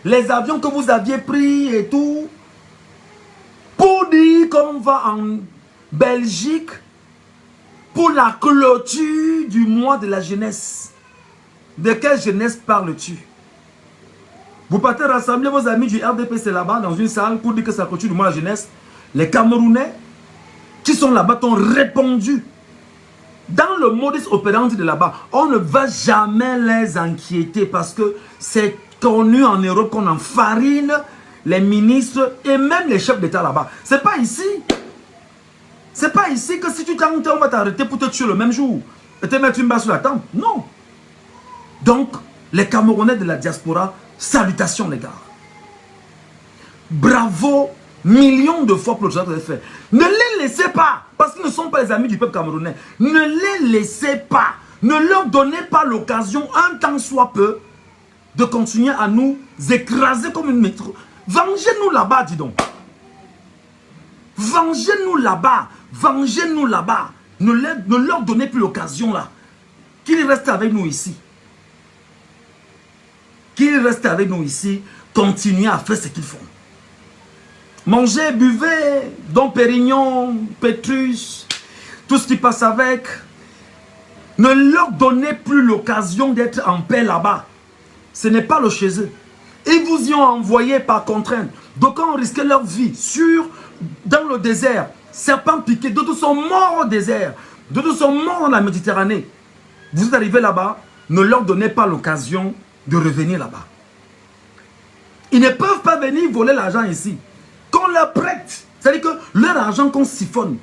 Les avions que vous aviez pris et tout. Pour dire qu'on va en Belgique pour la clôture du mois de la jeunesse. De quelle jeunesse parles-tu? Vous partez rassembler vos amis du RDPC là-bas dans une salle pour dire que ça clôture du mois de la jeunesse. Les Camerounais qui sont là-bas t'ont répondu. Dans le modus operandi de là-bas, on ne va jamais les inquiéter parce que c'est connu en Europe qu'on enfarine les ministres et même les chefs d'État là-bas. C'est pas ici. C'est pas ici que si tu t'arrêtes, on va t'arrêter pour te tuer le même jour et te mettre une balle sur la tempe. Non. Donc, les Camerounais de la diaspora, salutations les gars. Bravo, millions de fois pour le travail que vous avez fait. Ne les laissez pas, parce qu'ils ne sont pas les amis du peuple camerounais. Ne les laissez pas. Ne leur donnez pas l'occasion, un temps soit peu, de continuer à nous écraser comme une métro. Vengez-nous là-bas, dis donc. Vengez-nous là-bas. Vengez-nous là-bas. Ne leur donnez plus l'occasion là. Qu'ils restent avec nous ici. Qu'ils restent avec nous ici. Continuez à faire ce qu'ils font. Mangez, buvez, Dom Pérignon, Pétrus, tout ce qui passe avec. Ne leur donnez plus l'occasion d'être en paix là-bas. Ce n'est pas le chez eux. Ils vous y ont envoyé par contrainte. D'aucuns ont risqué leur vie dans le désert. Serpents piqués, d'autres sont morts au désert. D'autres sont morts dans la Méditerranée. Vous êtes arrivés là-bas, ne leur donnez pas l'occasion de revenir là-bas. Ils ne peuvent pas venir voler l'argent ici. Qu'on leur prête. C'est-à-dire que leur argent qu'on siphonne,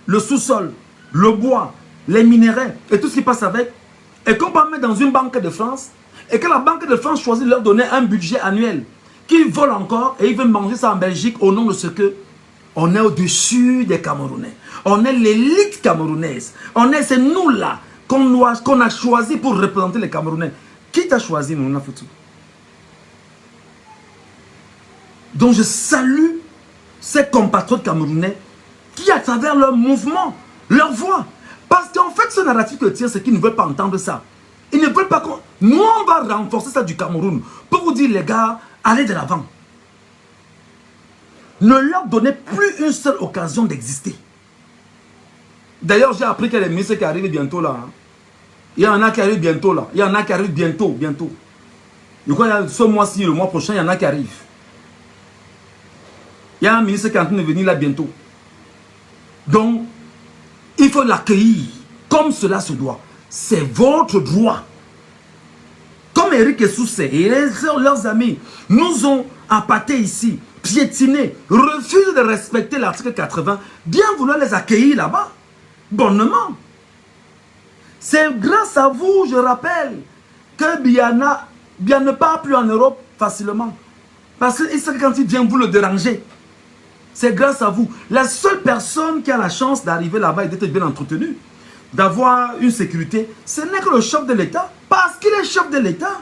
le sous-sol, le bois, les minéraux et tout ce qui passe avec, et qu'on va mettre dans une banque de France, et que la Banque de France choisit de leur donner un budget annuel, qu'ils volent encore, et ils veulent manger ça en Belgique au nom de ce que on est au-dessus des Camerounais. On est l'élite camerounaise. C'est nous là qu'on a choisi pour représenter les Camerounais. Qui t'a choisi, nous, Foutu? Donc je salue ces compatriotes camerounais qui, à travers leur mouvement, leur voix, parce qu'en fait, ce narratif que tire, c'est qu'ils ne veulent pas entendre ça. Ils ne veulent pas qu'on... Nous, on va renforcer ça du Cameroun pour vous dire, les gars, allez de l'avant. Ne leur donnez plus une seule occasion d'exister. D'ailleurs, j'ai appris qu'il y a des ministres qui arrivent bientôt là. Hein. Il y en a qui arrivent bientôt là. Il y en a qui arrivent bientôt. Je crois que ce mois-ci, le mois prochain, il y en a qui arrivent. Il y a un ministre qui est en train de venir là bientôt. Donc, il faut l'accueillir comme cela se doit. C'est votre droit. Comme Eric Essoussé et leurs amis nous ont appâtés ici, piétinés, refusent de respecter l'article 80, bien vouloir les accueillir là-bas, bonnement. C'est grâce à vous, je rappelle, que Biana ne part plus en Europe facilement. Parce que c'est quand il vient vous le déranger. C'est grâce à vous. La seule personne qui a la chance d'arriver là-bas et d'être bien entretenue, d'avoir une sécurité, ce n'est que le chef de l'État, parce qu'il est chef de l'État.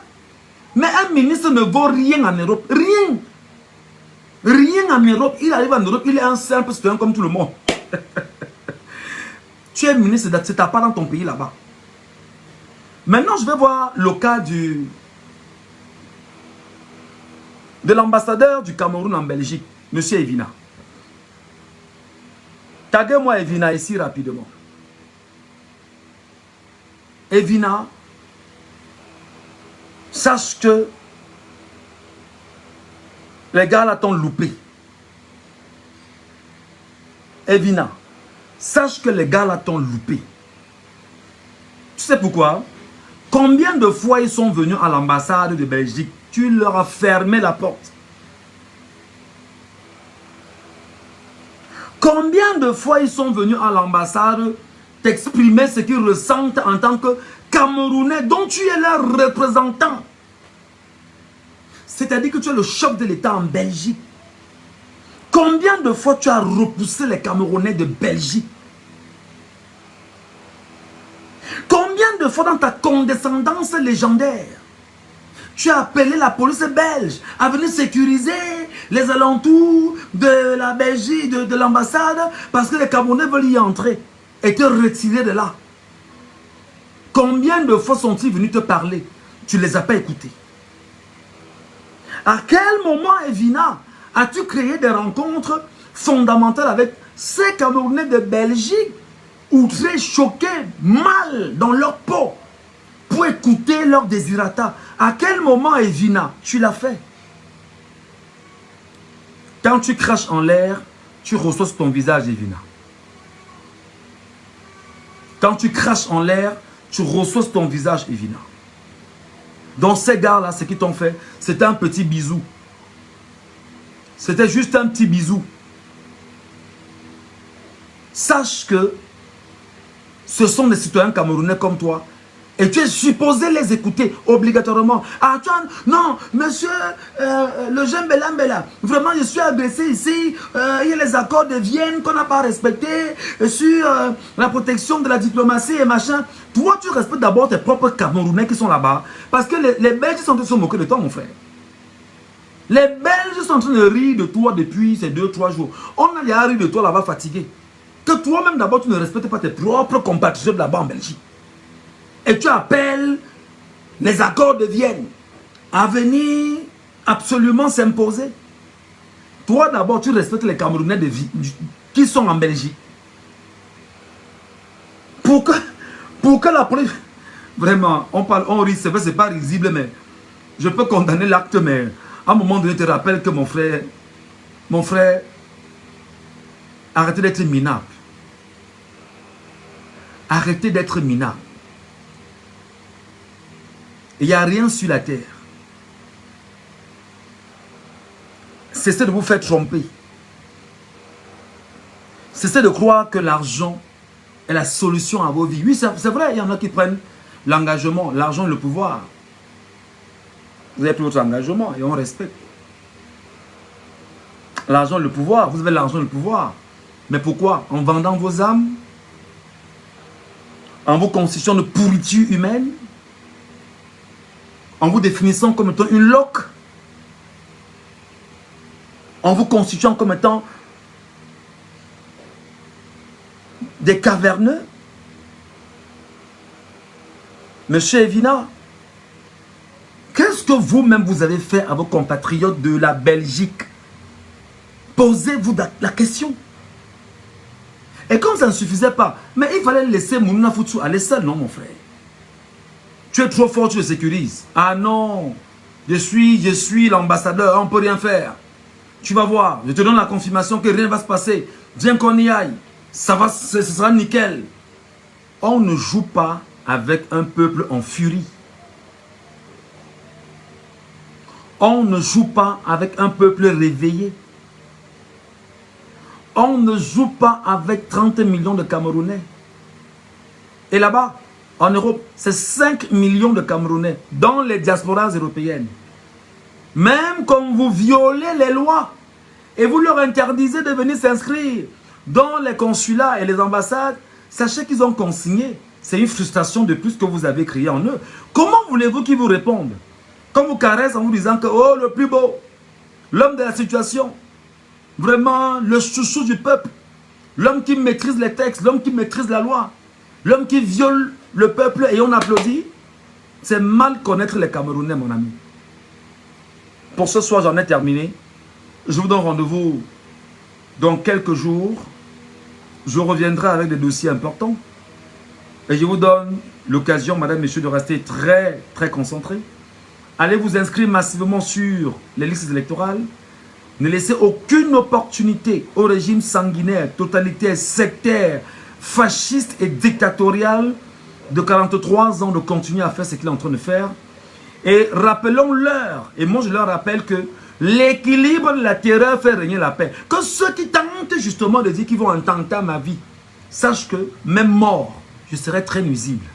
Mais un ministre ne vaut rien en Europe, rien. Rien en Europe. Il arrive en Europe, il est un simple citoyen comme tout le monde. Tu es ministre, c'est ta part dans ton pays là-bas. Maintenant, je vais voir le cas de l'ambassadeur du Cameroun en Belgique, M. Evina. Taguez-moi Evina ici rapidement. Evina, sache que les gars là t'ont loupé. Evina, sache que les gars là t'ont loupé. Tu sais pourquoi? Combien de fois ils sont venus à l'ambassade de Belgique? Tu leur as fermé la porte. Combien de fois ils sont venus à l'ambassade t'exprimer ce qu'ils ressentent en tant que Camerounais dont tu es leur représentant? C'est-à-dire que tu es le chef de l'État en Belgique. Combien de fois tu as repoussé les Camerounais de Belgique? Combien de fois dans ta condescendance légendaire, tu as appelé la police belge à venir sécuriser les alentours de la Belgique, de l'ambassade, parce que les Camerounais veulent y entrer et te retirer de là. Combien de fois sont-ils venus te parler? Tu ne les as pas écoutés. À quel moment, Evina, as-tu créé des rencontres fondamentales avec ces Camerounais de Belgique, outrés, choqués, mal dans leur peau, pour écouter leur désirata? À quel moment, Evina, tu l'as fait? Quand tu craches en l'air, tu reçois sur ton visage, Evina. Quand tu craches en l'air, tu reçois sur ton visage, Evina. Donc ces gars-là, ce qu'ils t'ont fait, c'était un petit bisou. C'était juste un petit bisou. Sache que ce sont des citoyens camerounais comme toi. Et tu es supposé les écouter obligatoirement. Ah, non, monsieur, le jeune Belambela, vraiment, je suis agressé ici. Il y a les accords de Vienne qu'on n'a pas respectés sur la protection de la diplomatie et machin. Toi, tu respectes d'abord tes propres Camerounais qui sont là-bas. Parce que les Belges sont en train de se moquer de toi, mon frère. Les Belges sont en train de rire de toi depuis ces 2-3 jours. On a déjà ri de toi là-bas fatigué. Que toi-même d'abord, tu ne respectes pas tes propres compatriotes là-bas en Belgique. Et tu appelles les accords de Vienne à venir absolument s'imposer. Toi d'abord, tu respectes les Camerounais qui sont en Belgique. Pour que la police... Vraiment, on rit, c'est vrai, c'est pas risible, mais je peux condamner l'acte, mais à un moment donné, je te rappelle que mon frère, arrêtez d'être minable. Arrêtez d'être minable. Il n'y a rien sur la terre. Cessez de vous faire tromper. Cessez de croire que l'argent est la solution à vos vies. Oui, c'est vrai, il y en a qui prennent l'engagement, l'argent et le pouvoir. Vous avez pris votre engagement et on respecte. L'argent et le pouvoir, vous avez l'argent et le pouvoir. Mais pourquoi? En vendant vos âmes? En vous constituant de pourriture humaine? En vous définissant comme étant une loque? En vous constituant comme étant des caverneux? Monsieur Evina, qu'est-ce que vous-même vous avez fait à vos compatriotes de la Belgique? Posez-vous la question. Et comme ça ne suffisait pas, mais il fallait laisser Mouna Foutsou aller seul, non mon frère? Tu es trop fort, tu le sécurises. Ah non, je suis l'ambassadeur, on ne peut rien faire. Tu vas voir, je te donne la confirmation que rien ne va se passer. Viens qu'on y aille, ce sera nickel. On ne joue pas avec un peuple en furie. On ne joue pas avec un peuple réveillé. On ne joue pas avec 30 millions de Camerounais. Et là-bas, en Europe, c'est 5 millions de Camerounais dans les diasporas européennes. Même quand vous violez les lois et vous leur interdisez de venir s'inscrire dans les consulats et les ambassades, sachez qu'ils ont consigné. C'est une frustration de plus que vous avez créée en eux. Comment voulez-vous qu'ils vous répondent? Comme vous caressent en vous disant que, oh, le plus beau, l'homme de la situation, vraiment le chouchou du peuple, l'homme qui maîtrise les textes, l'homme qui maîtrise la loi, l'homme qui viole le peuple et on applaudit. C'est mal connaître les Camerounais, mon ami. Pour ce soir, j'en ai terminé. Je vous donne rendez-vous dans quelques jours. Je reviendrai avec des dossiers importants. Et je vous donne l'occasion, madame, messieurs, de rester très, très concentrés. Allez vous inscrire massivement sur les listes électorales. Ne laissez aucune opportunité au régime sanguinaire, totalitaire, sectaire, fasciste et dictatorial de 43 ans de continuer à faire ce qu'il est en train de faire. Et rappelons-leur, et moi je leur rappelle que l'équilibre de la terreur fait régner la paix. Que ceux qui tentent justement de dire qu'ils vont tenter ma vie, sachent que même mort, je serai très nuisible.